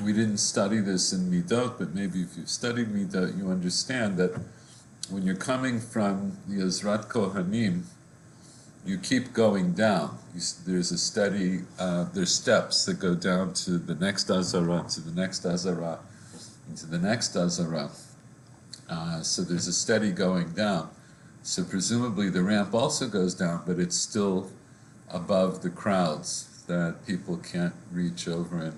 we didn't study this in Midot, but maybe if you've studied Midot, you understand that when you're coming from the Ezrat Kohanim, you keep going down. There's there's steps that go down to the next Azara, to the next Azara, and to the next Azara. So there's a steady going down. So presumably the ramp also goes down, but it's still above the crowds that people can't reach over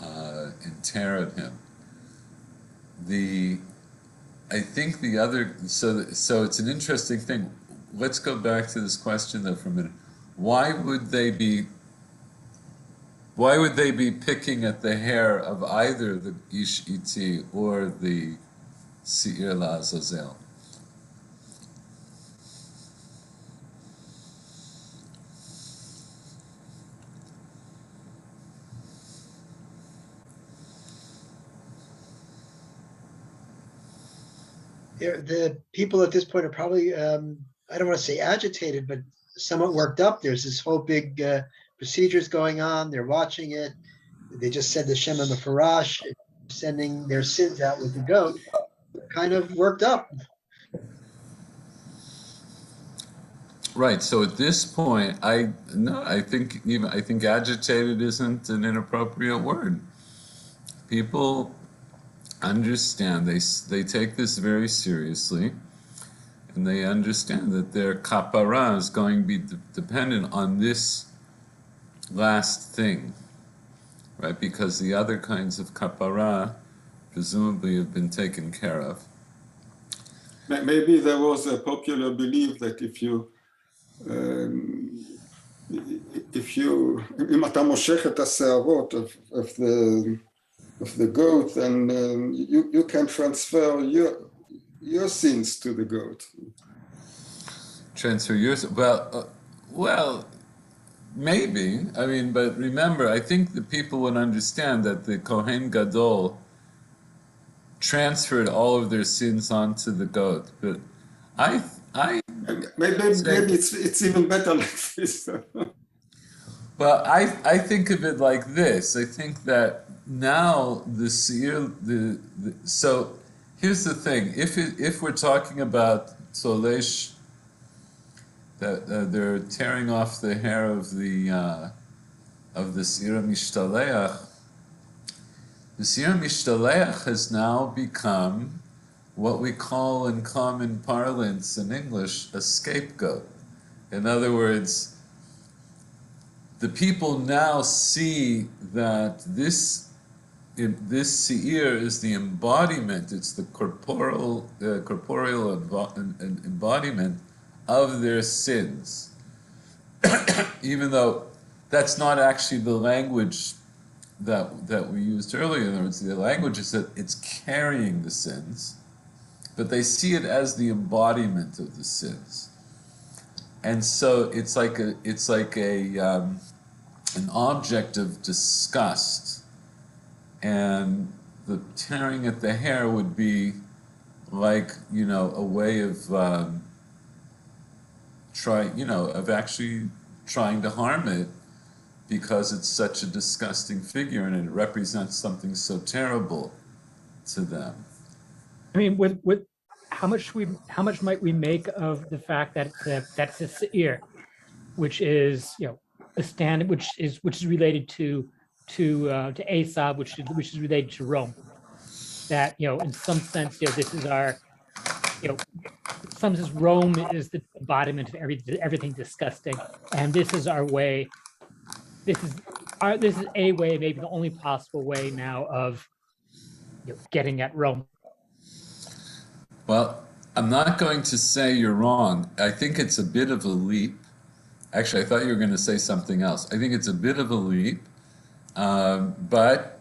and tear at him. I think the other, so it's an interesting thing. Let's go back to this question though for a minute. Why would they be picking at the hair of either the Ish Iti or the Seir LaAzazel? The people at this point are probably, I don't want to say agitated, but somewhat worked up. There's this whole big procedures going on. They're watching it. They just said the Shema Mefarash, sending their sins out with the goat. They're kind of worked up. Right. So at this point, I think agitated isn't an inappropriate word. People understand, they take this very seriously, and they understand that their kapara is going to be dependent on this last thing, right? Because the other kinds of kapara presumably have been taken care of. Maybe there was a popular belief that אם אתה מושך את השערות of the goat, then you can transfer your sins to the goat. Transfer yours, well, maybe. I mean, but remember, I think the people would understand that the Kohen Gadol transferred all of their sins onto the goat. But maybe it's even better like this. well, I think of it like this. I think that now the seir, so here's the thing. If we're talking about Tzolesh, that they're tearing off the hair of the Seir Mishtaleach, the Seir Mishtaleach has now become what we call in common parlance in English a scapegoat. In other words, the people now see that this seir is the embodiment, it's the corporeal embodiment of their sins. Even though that's not actually the language that we used earlier. In other words, the language is that it's carrying the sins, but they see it as the embodiment of the sins. And so it's like an object of disgust, and the tearing at the hair would be like, a way of actually trying to harm it, because it's such a disgusting figure and it represents something so terrible to them. I mean, with how much might we make of the fact that that's a seir, which is a stand, which is related to Aesop, which is related to Rome. That in some sense, this is our, in some sense, Rome is the embodiment of everything disgusting, and this is our way. This is a way, maybe the only possible way now of getting at Rome. Well, I'm not going to say you're wrong. I think it's a bit of a leap. Actually, I thought you were going to say something else. I think it's a bit of a leap, but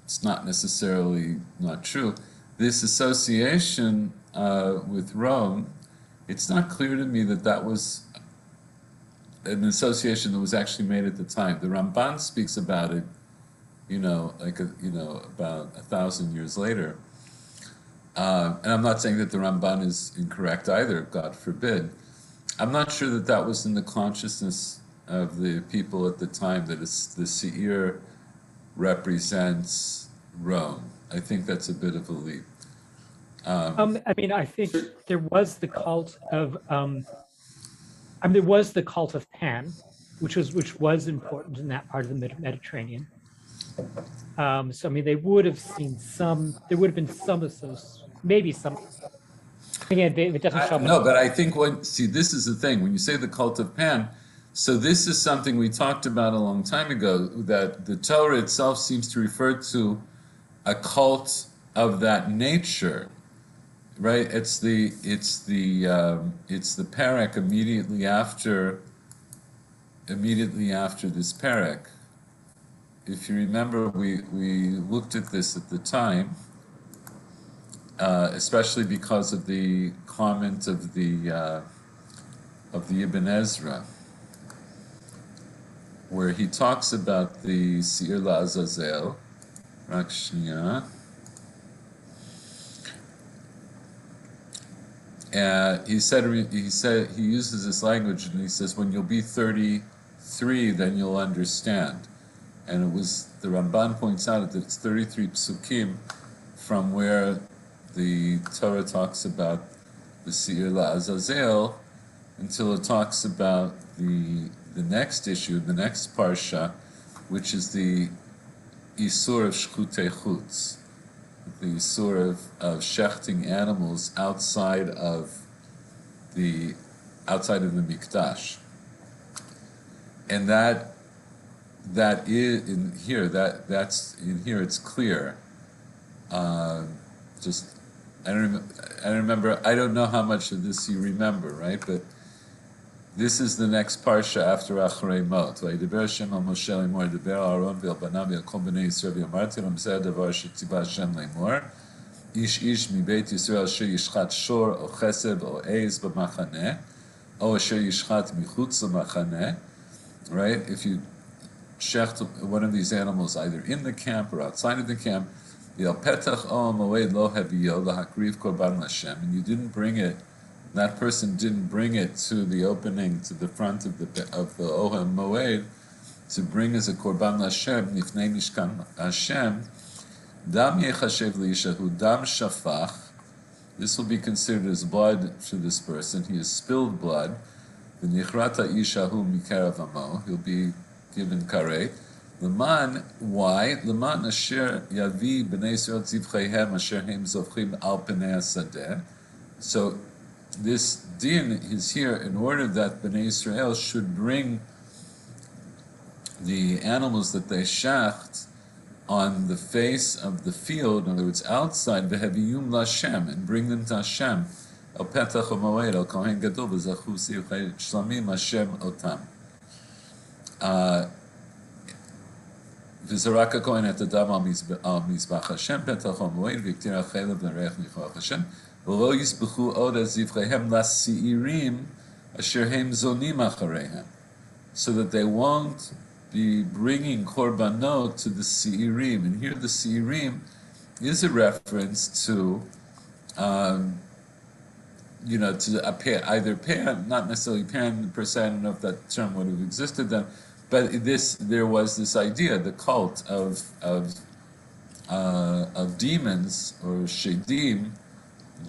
it's not necessarily not true. This association with Rome, it's not clear to me that was an association that was actually made at the time. The Ramban speaks about it, about 1,000 years later. And I'm not saying that the Ramban is incorrect either, God forbid. I'm not sure that was in the consciousness of the people at the time, that the seir represents Rome. I think that's a bit of a leap. I mean, I think there was the cult of there was the cult of Pan, which was important in that part of the Mediterranean. So I mean, they would have seen some. There would have been some maybe some. Again, it doesn't show. No, but I think this is the thing. When you say the cult of Pan, so this is something we talked about a long time ago. That the Torah itself seems to refer to a cult of that nature. Right, it's the parak immediately after this parak. If you remember, we looked at this at the time, especially because of the comment of the Ibn Ezra, where he talks about the Seir LaAzazel. Rak shniya. He uses this language, and he says, when you'll be 33, then you'll understand. And the Ramban points out that it's 33 psukim from where the Torah talks about the Seir LaAzazel until it talks about the next issue, the next parsha, which is the Isur of Shchutei Chutz. the sort of shechting animals outside of the mikdash, and that is in here. That's in here. It's clear. Just I don't remember. I don't know how much of this you remember, right? But this is the next parsha after Achrei Mot. Vayidaber Hashem al Moshe lemor, Daber Aaron ve'al banav ve'al kol bnei Yisrael v'yamarti lem zeh davar shetzivah Hashem lemor. Ish mibeit Yisrael asher yishchat shor o chesed o eiz b'machaneh, o asher yishchat michutz l'machaneh. Right? If you shecht one of these animals either in the camp or outside of the camp, Yal petach o moed lo haviyo lahakriv korban Hashem, and you didn't bring it. That person didn't bring it to the opening, to the front of the Ohel Moed, to bring as a korban Hashem, nifnei mishkan Hashem. Dam yechashev liishahu dam shafach. This will be considered as blood to this person. He has spilled blood. V'nichrata ishahu mikerav amo. He'll be given karet. Leman, why? Leman asher yavi b'nei Yisrael tzivcheihem asher heim zovchim al pnei hasadeh. So this din is here in order that Bnei Israel should bring the animals that they shacht on the face of the field, in other words, outside, v'heviyum l'Hashem, and bring them to Hashem. El petach ha'moed, el kohen gadol, v'zachu sivchei shlamim Hashem otam. V'zarak ha'kohen et adam al mizbach Hashem, petach ha'moed, v'iktir ha'chelev v'nereich nichoach Hashem. So that they won't be bringing korbanot to the seirim. And here the seirim is a reference to, to a pair, either parent, not necessarily parent per se. I don't know if that term would have existed then, but there was this idea, the cult of demons or shedim,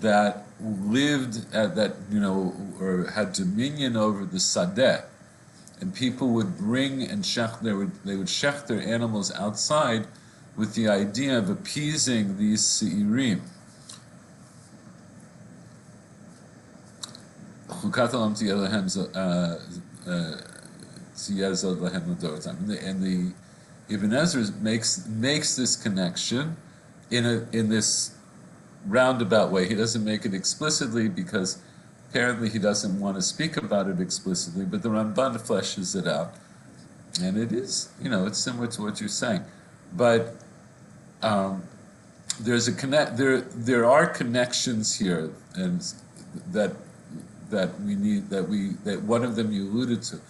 that lived or had dominion over the sadeh, and people would bring and they would shech their animals outside with the idea of appeasing these seirim. And the Ibn Ezra makes this connection in this roundabout way. He doesn't make it explicitly because apparently he doesn't want to speak about it explicitly, but the Ramban fleshes it out. And it is, it's similar to what you're saying. But there's there are connections here, and that we need, that one of them you alluded to,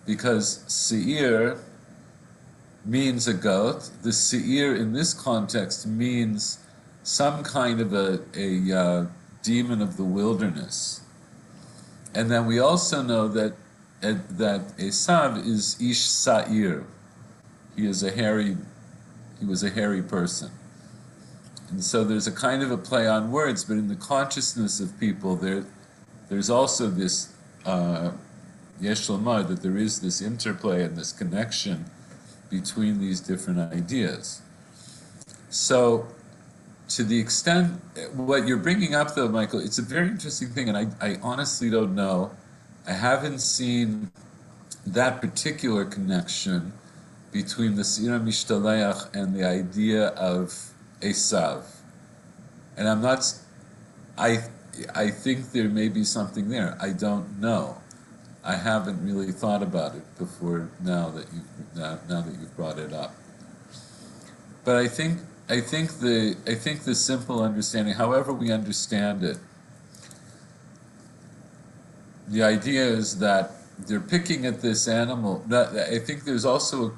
because seir means a goat. The seir in this context means some kind of a demon of the wilderness. And then we also know that Esav is Ish Sa'ir. He was a hairy person. And so there's a kind of a play on words, but in the consciousness of people, there's also this Yesh Lomar, that there is this interplay and this connection between these different ideas. So, to the extent, what you're bringing up though, Michael, it's a very interesting thing, and I honestly don't know. I haven't seen that particular connection between the Sira Mishtaleach and the idea of Esav. And I think there may be something there. I don't know. I haven't really thought about it before now that you've brought it up. But I think the simple understanding, however we understand it, the idea is that they're picking at this animal. I think there's also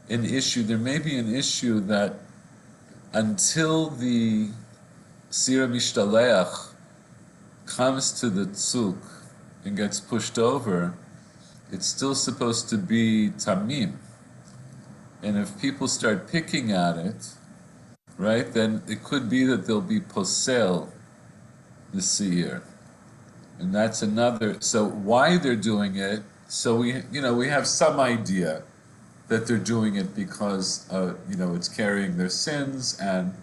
an issue, there may be an issue that until the Sira Mishtaleach comes to the tzuk and gets pushed over, it's still supposed to be tamim. And if people start picking at it, right, then it could be that they'll be posel the seir. And that's another, so why they're doing it, so we have some idea that they're doing it because, it's carrying their sins, and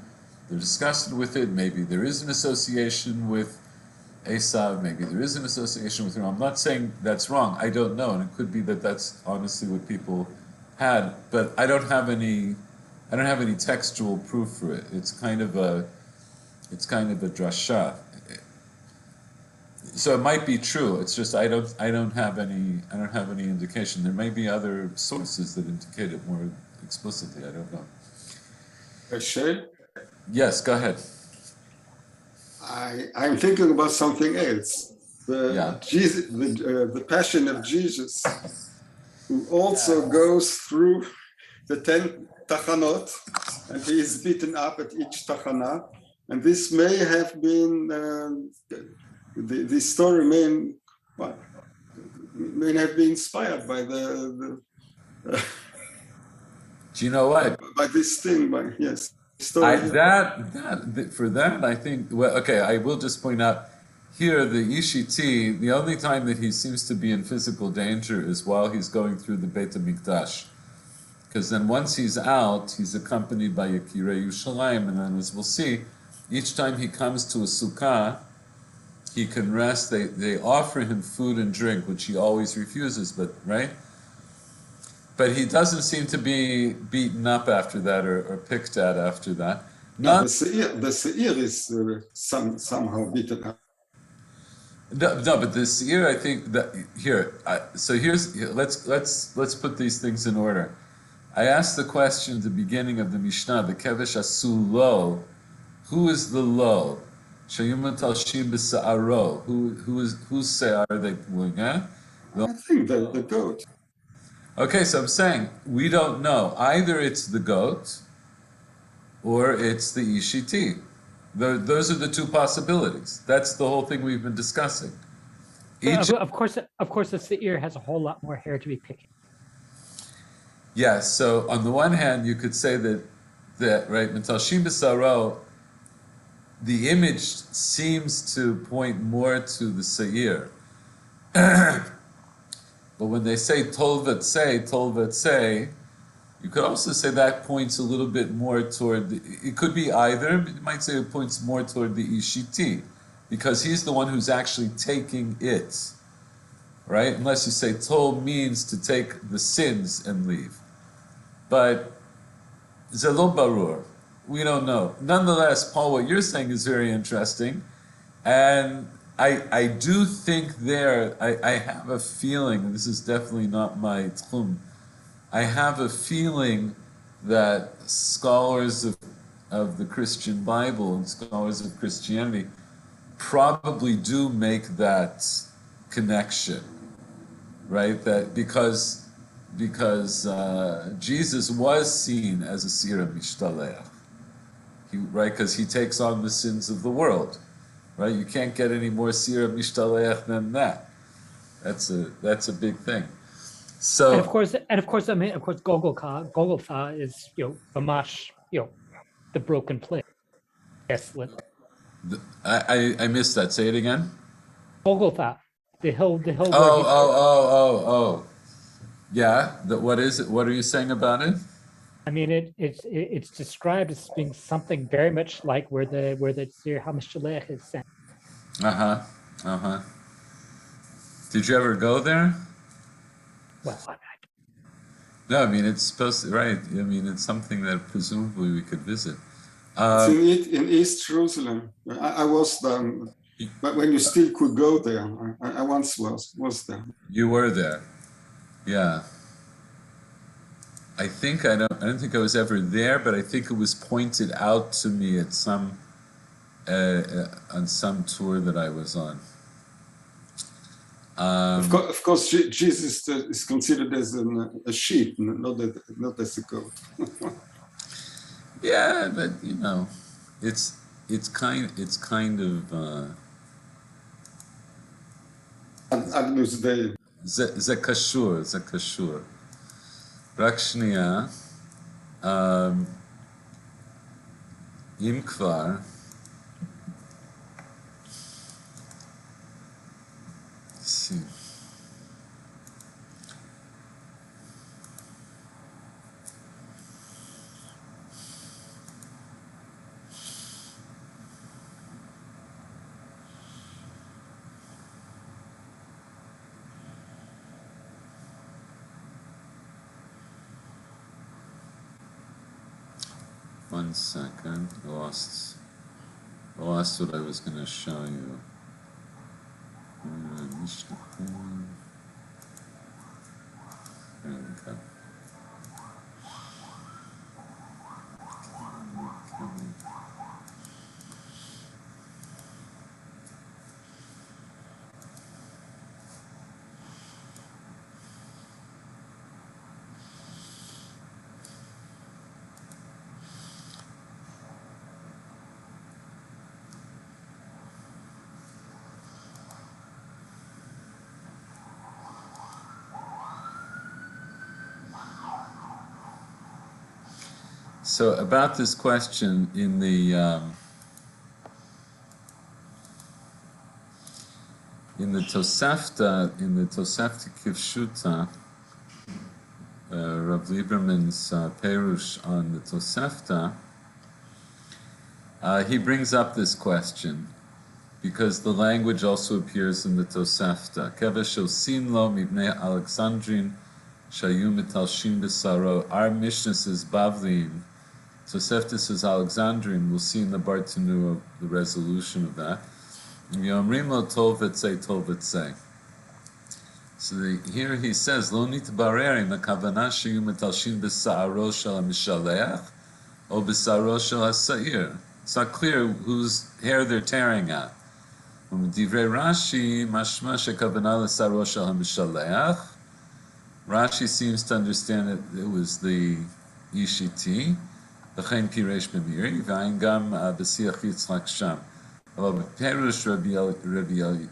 they're disgusted with it. Maybe there is an association with Esav. Maybe there is an association with Ram. I'm not saying that's wrong. I don't know, and it could be that that's honestly what people had. But I don't have any. I don't have any textual proof for it. It's kind of a drasha. So it might be true. It's just I don't have any indication. There may be other sources that indicate it more explicitly. I don't know. Shay, Yes, go ahead. I'm thinking about something else. Yeah. The Passion of Jesus, who also goes through the 10 tachanot, and he is beaten up at each tachana. And this may have been the story may have been inspired by Do you know what? by this thing. Yes, I story. for that I think well okay I will just point out here the Ishiti the only time that he seems to be in physical danger is while he's going through the Beit HaMikdash, because then once he's out he's accompanied by Yekirei Yerushalayim, and then as we'll see each time he comes to a sukkah he can rest. They offer him food and drink, which he always refuses, but right. But he doesn't seem to be beaten up after that or picked at after that. No, the Seir is somehow beaten up. No, but the Seir, I think that let's put these things in order. I asked the question at the beginning of the Mishnah, the Kevesh Asu Lo, who is the Lo? Shayumat Talshim B'Sa'aro, whose Se'ar are they pulling at? I think the goat. Okay, so I'm saying we don't know. Either it's the goat or it's the Ishiti. Those are the two possibilities. That's the whole thing we've been discussing. Of course, the seir has a whole lot more hair to be picking. Yes, so on the one hand, you could say that right, Mitalshim B'Saro, the image seems to point more to the seir. But when they say tol v'tzei, you could also say that points a little bit more toward, it could be either, but you might say it points more toward the Ishiti, because he's the one who's actually taking it, right? Unless you say tol means to take the sins and leave. But zelo barur, we don't know. Nonetheless, Paul, what you're saying is very interesting, and I do think I have a feeling, and this is definitely not my tchum, I have a feeling that scholars of the Christian Bible and scholars of Christianity probably do make that connection, right? That because Jesus was seen as a Sira Mishtalech, right? Because he takes on the sins of the world. Right, you can't get any more Sira Mishtalech than that. That's a big thing. So and of course, Golgotha is Vamash, the broken place, desolate. I missed that. Say it again. Golgotha, the hill Oh. Yeah. What is it? What are you saying about it? I mean, it's described as being something very much like where the Sir Hamishtalech is sent. Uh huh. Did you ever go there? Well, No, I mean it's supposed to, right. I mean it's something that presumably we could visit. It's in East Jerusalem. I was there, but when you still could go there, I once was there. You were there, yeah. I don't think I was ever there, but I think it was pointed out to me at some on some tour that I was on. Of course, Jesus is considered as a sheep, not as a goat. Yeah, but it's kind of Agnus Dei. זה קשור. רק שנייה, אם כבר, see. 1 second. Lost what I was going to show you. There we go. So about this question in the Tosefta Kivshuta, Rav Lieberman's Perush on the Tosefta, he brings up this question because the language also appears in the Tosefta. Kevesh osin lo mibnei Alexandrin shayu mitalshin b'saro. Our Mishnah says Bavliin. Tosefta says Alexandrian. We'll see in the Bartanu the resolution of that. Yomrim lo tol v'tzei. So here he says, Lo nitbarer im hakavana shayu metalshin b'sa'aro shel ha'mishaleach or b'sa'aro shel ha'sa'ir. It's not clear whose hair they're tearing at. Divrei Rashi, mashma shekavana l'sa'aro shel ha'mishaleach. Rashi seems to understand that it was the Yishiti, v'chein piresh b'miri, v'ayin gam b'siach Yitzchak sham. Perush Rabbi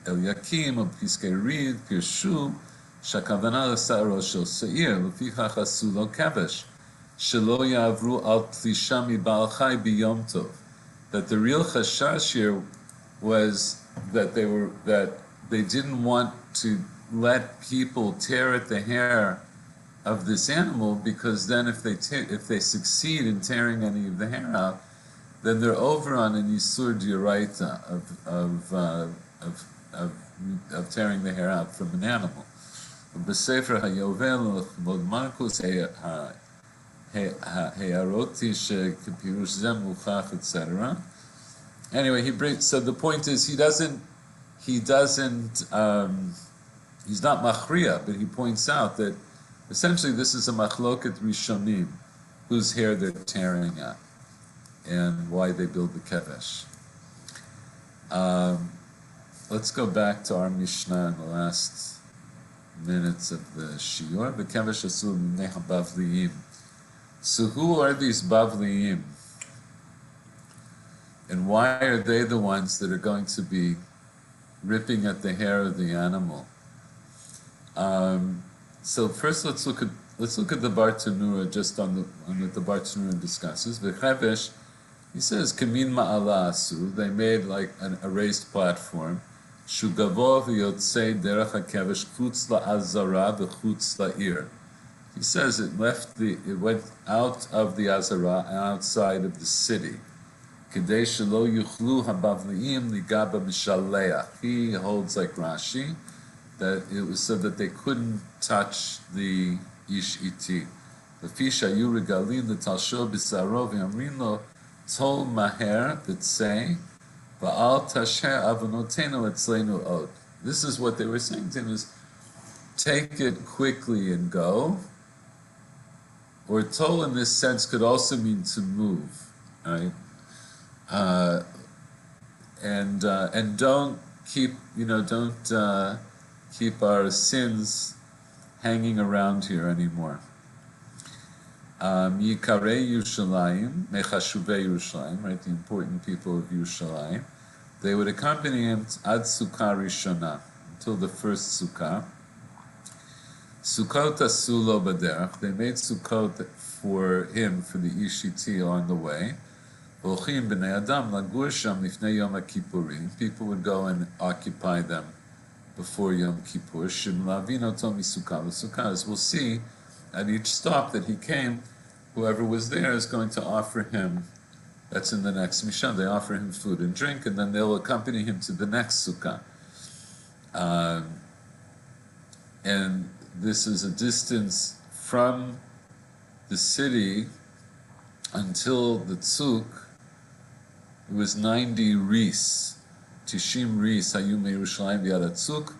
Eliakim of Piskei Reed Pirshu Shakavana l'sa'aro shel se'ir l'fichach asu lo kevesh shelo ya'avru al plisha miba'al chai b'yom tov. That the real chashash here was that they didn't want to let people tear at the hair of this animal, because then if they succeed in tearing any of the hair out, then they're over on an isur d'oraita of tearing the hair out from an animal. B'sefer hayovel l'chmod he'aroti she'kepirush zem uchach, etc. Anyway, so the point is he's not machriya, but he points out that essentially this is a machloket rishonim, whose hair they're tearing at, and why they build the kevesh. Let's go back to our Mishnah in the last minutes of the shiur. The kevesh asul minei habavliim. So who are these bavliim? And why are they the ones that are going to be ripping at the hair of the animal? So first, let's look at the Bartanura, just on what the Bartanura discusses. V'chevesh, he says, Kamin ma'ala asu. They made like a raised platform. Shugavo v'yotzei derech hakevesh chutz la'azara v'chutz la'ir. He says it went out of the azara and outside of the city. Kedei shelo yuchlu habavliim ligaba mishaleach. He holds like Rashi that it was so that they couldn't touch the ish iti. Lefisha yu regalin l'talsho b'saro v'yamrin lo tol maher b'tzei va'al tasher avonotenu etzleinu od. This is what they were saying to him: is take it quickly and go. Or tol in this sense could also mean to move, right? And don't keep keep our sins hanging around here anymore. Yikarei Yerushalayim, Mechashuvei Yerushalayim, right? The important people of Yerushalayim. They would accompany him ad Sukkah Rishona, until the first Sukkah. Sukkot asulo baderach. They made Sukkot for him, for the Ishiti on the way. Volchim b'nei Adam lagur sham lifnei Yom Kippurim. People would go and occupy them before Yom Kippur. Shim lavino tomi Sukkah l'Sukkah. As we'll see, at each stop that he came, whoever was there is going to offer him. That's in the next Mishnah. They offer him food and drink, and then they'll accompany him to the next Sukkah. And this is a distance from the city until the tzuk, it was 90 ris. Tishim ris hayum Yerushalayim v'yad tzuk.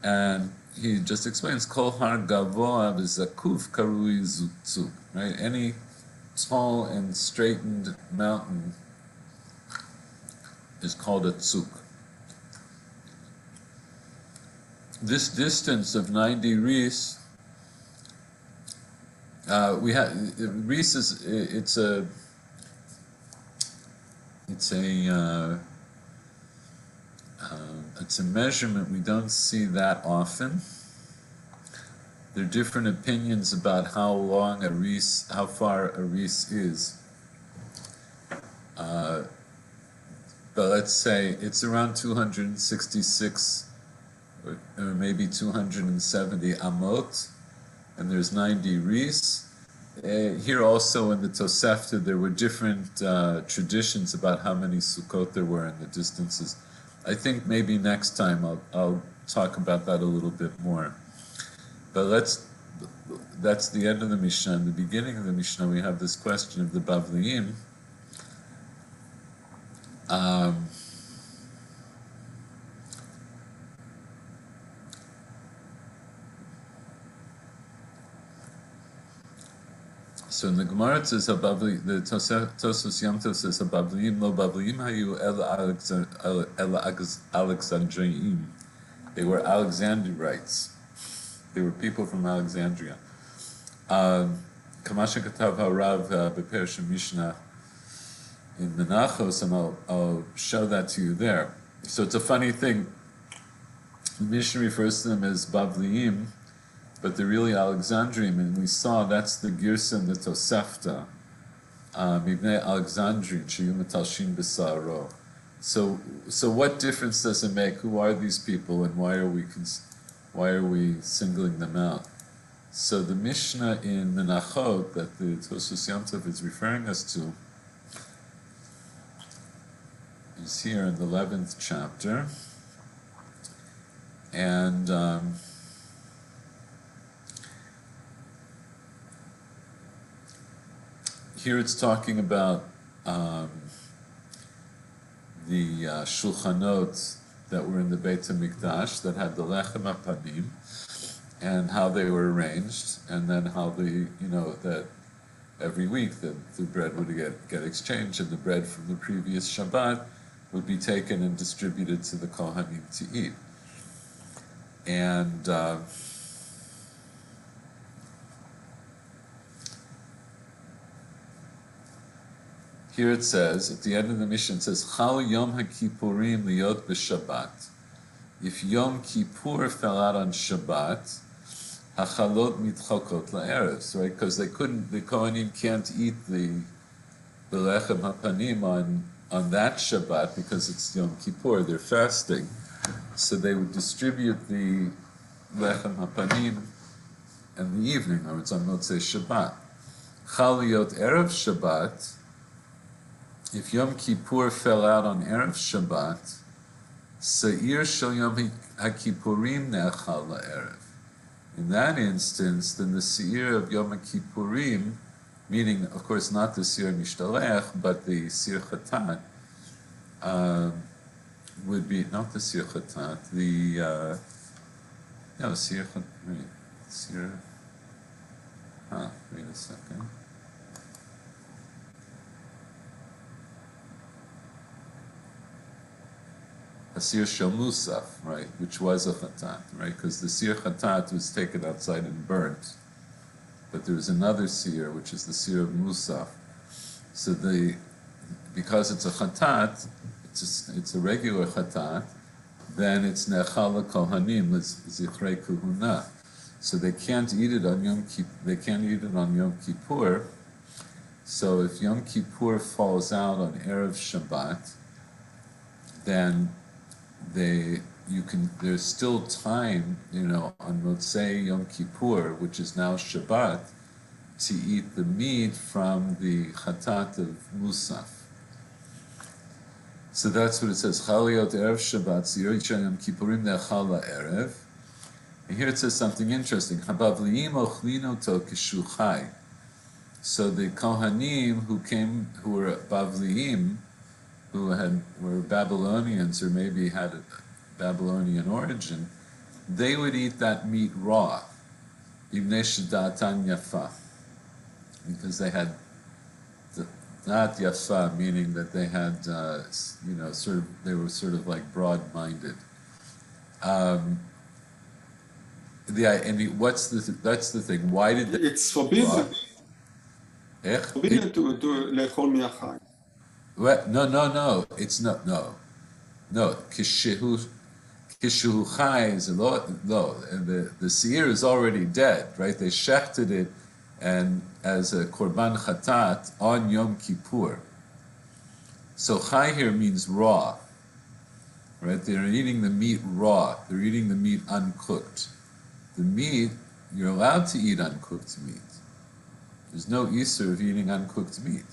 And he just explains, Kol har gavoa v'zakuf karui tzuk. Right? Any tall and straightened mountain is called a tzuk. This distance of 90 ris, we have ris is it's a measurement we don't see that often. There are different opinions about how long how far a ris is. But let's say it's around 266 or maybe 270 amot, and there's 90 ris. Here also in the Tosefta, there were different traditions about how many sukkot there were and the distances. I think maybe next time I'll talk about that a little bit more. But that's the end of the Mishnah. In the beginning of the Mishnah, we have this question of the Bavliim. So in the Gemara it says, the Tosos Yom Tov says, Habavliim lo Bavliim hayu el Alexandriim. They were Alexandrites. They were people from Alexandria. Kamasha Katav HaRav B'Perish Mishnah in Menachos, and I'll show that to you there. So it's a funny thing. The Mishnah refers to them as Bavliim, but they're really Alexandrian, and we saw that's the Girsa in the Tosefta, Mibnei Alexandrian, Sheyum Talshin B'Saro. So what difference does it make? Who are these people, and why are we singling them out? So the Mishnah in Menachot that the Tosos Yom Tov is referring us to is here in the 11th chapter, and here it's talking about the shulchanot that were in the Beit HaMikdash that had the lechem hapanim, and how they were arranged, and then how that every week the bread would get exchanged, and the bread from the previous Shabbat would be taken and distributed to the Kohanim to eat. And here it says, at the end of the Mishnah, it says, Chal Yom HaKippurim liyot b'Shabbat. If Yom Kippur fell out on Shabbat, Hachalot mitchokot la'erev, right? Because the Kohanim can't eat the lechem hapanim on that Shabbat because it's Yom Kippur, they're fasting. So they would distribute the lechem hapanim in the evening, or it's on Motzei Shabbat. Chal liyot erev Shabbat. If Yom Kippur fell out on Erev Shabbat, Sa'ir Shel Yom HaKippurim Ne'achal La'erev. In that instance, then the Sa'ir of Yom HaKippurim, meaning, of course, not the Sa'ir Mishtalech, but the Sa'ir Chatat, would be, not the Sa'ir Chatat, Sa'ir Chatat, wait a second. A Sir Shel Musaf, right, which was a Chatat, right, because the Sir Chatat was taken outside and burnt, but there was another Sir, which is the Sir of Musaf. So because it's a Chatat, it's a regular Chatat, then it's Ne'achal Kohanim, Zichrei Kuhuna. So they can't eat it on Yom Kippur. So if Yom Kippur falls out on Erev Shabbat, then there's still time, on Motzei Yom Kippur, which is now Shabbat, to eat the meat from the Chatat of Musaf. So that's what it says, Chaliot Erev Shabbat, Siyot Yom Kippurim Ne'achal La'erev. And here it says something interesting, Habavliim ochlino to kishuchai. So the Kohanim who were Bavliim, were Babylonians or maybe had a Babylonian origin, they would eat that meat raw, Ibnei Shadatan Yafa, because they had not Yafa, meaning that they had, they were sort of like broad-minded. That's the thing. Why did they? It's forbidden. Ech? Forbidden to לאכול מהחי. No. It's not. No. Kishu chai is a lot. No, and the seir is already dead, right? They shechted it, and as a korban chatat on Yom Kippur. So chai here means raw, right? They're eating the meat raw. They're eating the meat uncooked. The meat, you're allowed to eat uncooked meat. There's no issur of eating uncooked meat.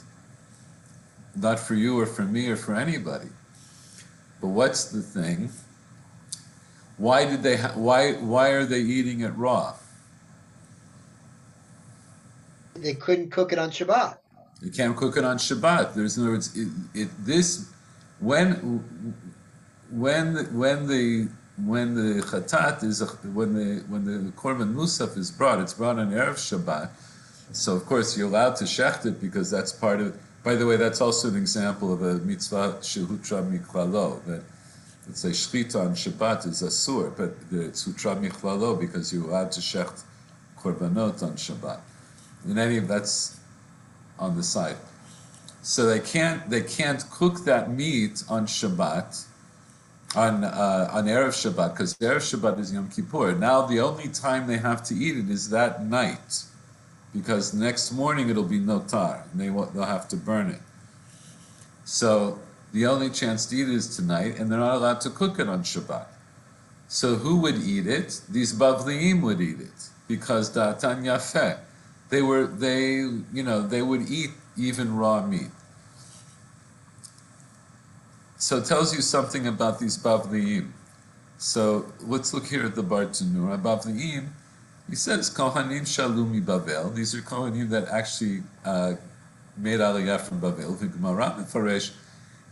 Not for you or for me or for anybody. But what's the thing? Why are they eating it raw? They couldn't cook it on Shabbat. You can't cook it on Shabbat. There's, in other words, when the chatat is when the korban musaf is brought, it's brought on erev Shabbat. So of course you're allowed to shecht it because that's part of. By the way, that's also an example of a mitzvah shehutra miklalo, that it's a shchita on Shabbat is asur, but it's hutra miklalo because you're allowed to shecht korbanot on Shabbat. In any of that's on the side. So they can't cook that meat on Shabbat, on erev Shabbat, because erev Shabbat is Yom Kippur. Now the only time they have to eat it is that night, because next morning it'll be notar, and they'll have to burn it. So the only chance to eat it is tonight, and they're not allowed to cook it on Shabbat. So who would eat it? These Bavliim would eat it, because da'atan yafeh. They would eat even raw meat. So it tells you something about these Bavliim. So let's look here at the Bartanura. Bavliim, he says, Kohanim Shalumi Bavel. These are Kohanim that actually made Aliyah from Bavel. V'Gemara Mefaresh.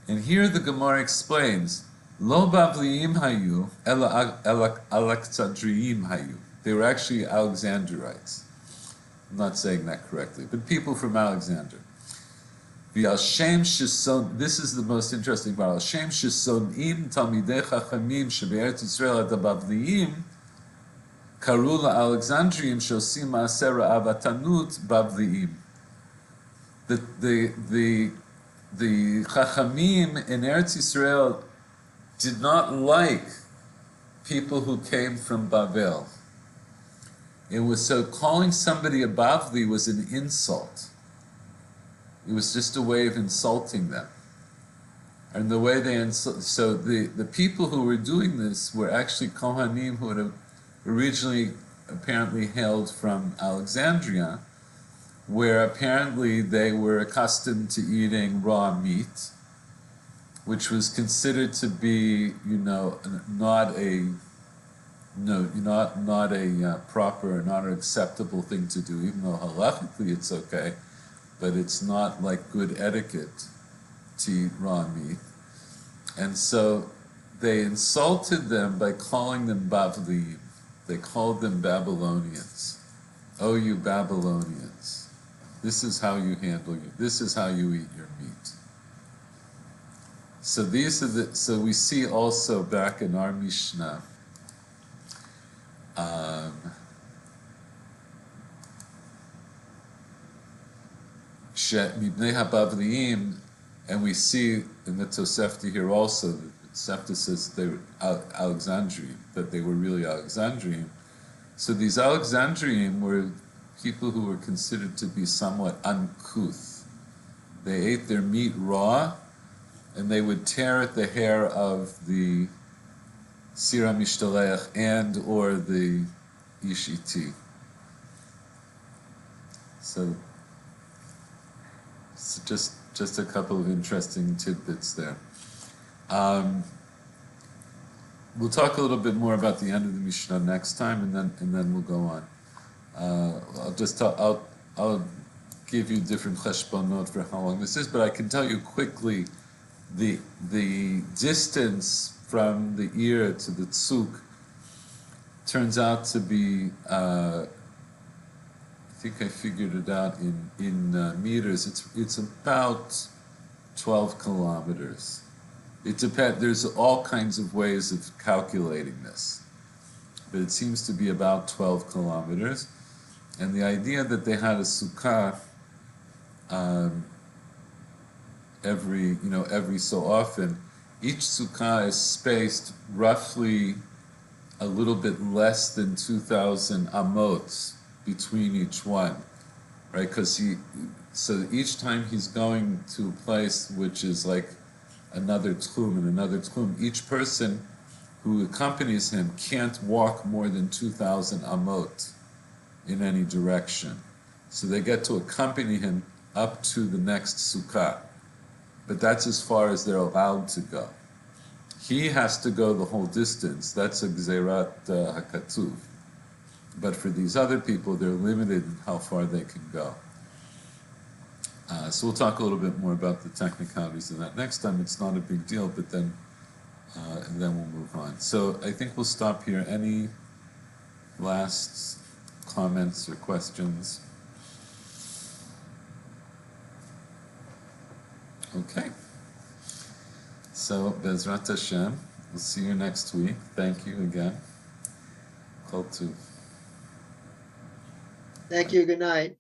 And here the Gemara explains, Lo Bavliim Hayu, Ela Alexandriim Hayu. They were actually Alexandrites. I'm not saying that correctly, but people from Alexander. This is the most interesting part. Al-Shem Sheson'im Talmidei Chachamim Shebe'eretz Yisrael at Bavliim Karu Alexandriim Shosim Ma'aser Avatanut Bavliim. The Chachamim in Eretz Yisrael did not like people who came from Bavel. It was so calling somebody a Bavli was an insult. It was just a way of insulting them. And the way so the people who were doing this were actually Kohanim who had originally apparently hailed from Alexandria, where apparently they were accustomed to eating raw meat, which was considered to be, not a proper, not an acceptable thing to do, even though halachically it's okay, but it's not like good etiquette to eat raw meat. And so they insulted them by calling them Bavliim. They called them Babylonians. Oh, you Babylonians. This is how you this is how you eat your meat. So so we see also back in our Mishnah, and we see in the Tosefta here also, the Tosefta says they were Alexandrian, that they were really Alexandrian. So these Alexandrian were people who were considered to be somewhat uncouth. They ate their meat raw, and they would tear at the hair of the Sira Mishtaleach and or the Ishiti. So just a couple of interesting tidbits there. We'll talk a little bit more about the end of the Mishnah next time, and then we'll go on. I'll give you different cheshbonot for how long this is, but I can tell you quickly the distance from the ear to the tzuk turns out to be, I think I figured it out in meters. It's about 12 kilometers. It depends. There's all kinds of ways of calculating this, but it seems to be about 12 kilometers. And the idea that they had a sukkah every so often, each sukkah is spaced roughly a little bit less than 2,000 amot between each one, right? So each time he's going to a place which is like another tchum and another tchum, each person who accompanies him can't walk more than 2,000 amot in any direction. So they get to accompany him up to the next sukkah, but that's as far as they're allowed to go. He has to go the whole distance. That's a gzerat hakatuv. But for these other people, they're limited in how far they can go. So we'll talk a little bit more about the technicalities of that next time. It's not a big deal, but then and then we'll move on. So I think we'll stop here. Any last comments or questions? Okay. So Bezrat Hashem, we'll see you next week. Thank you again. Kol Tuv. Thank you. Good night.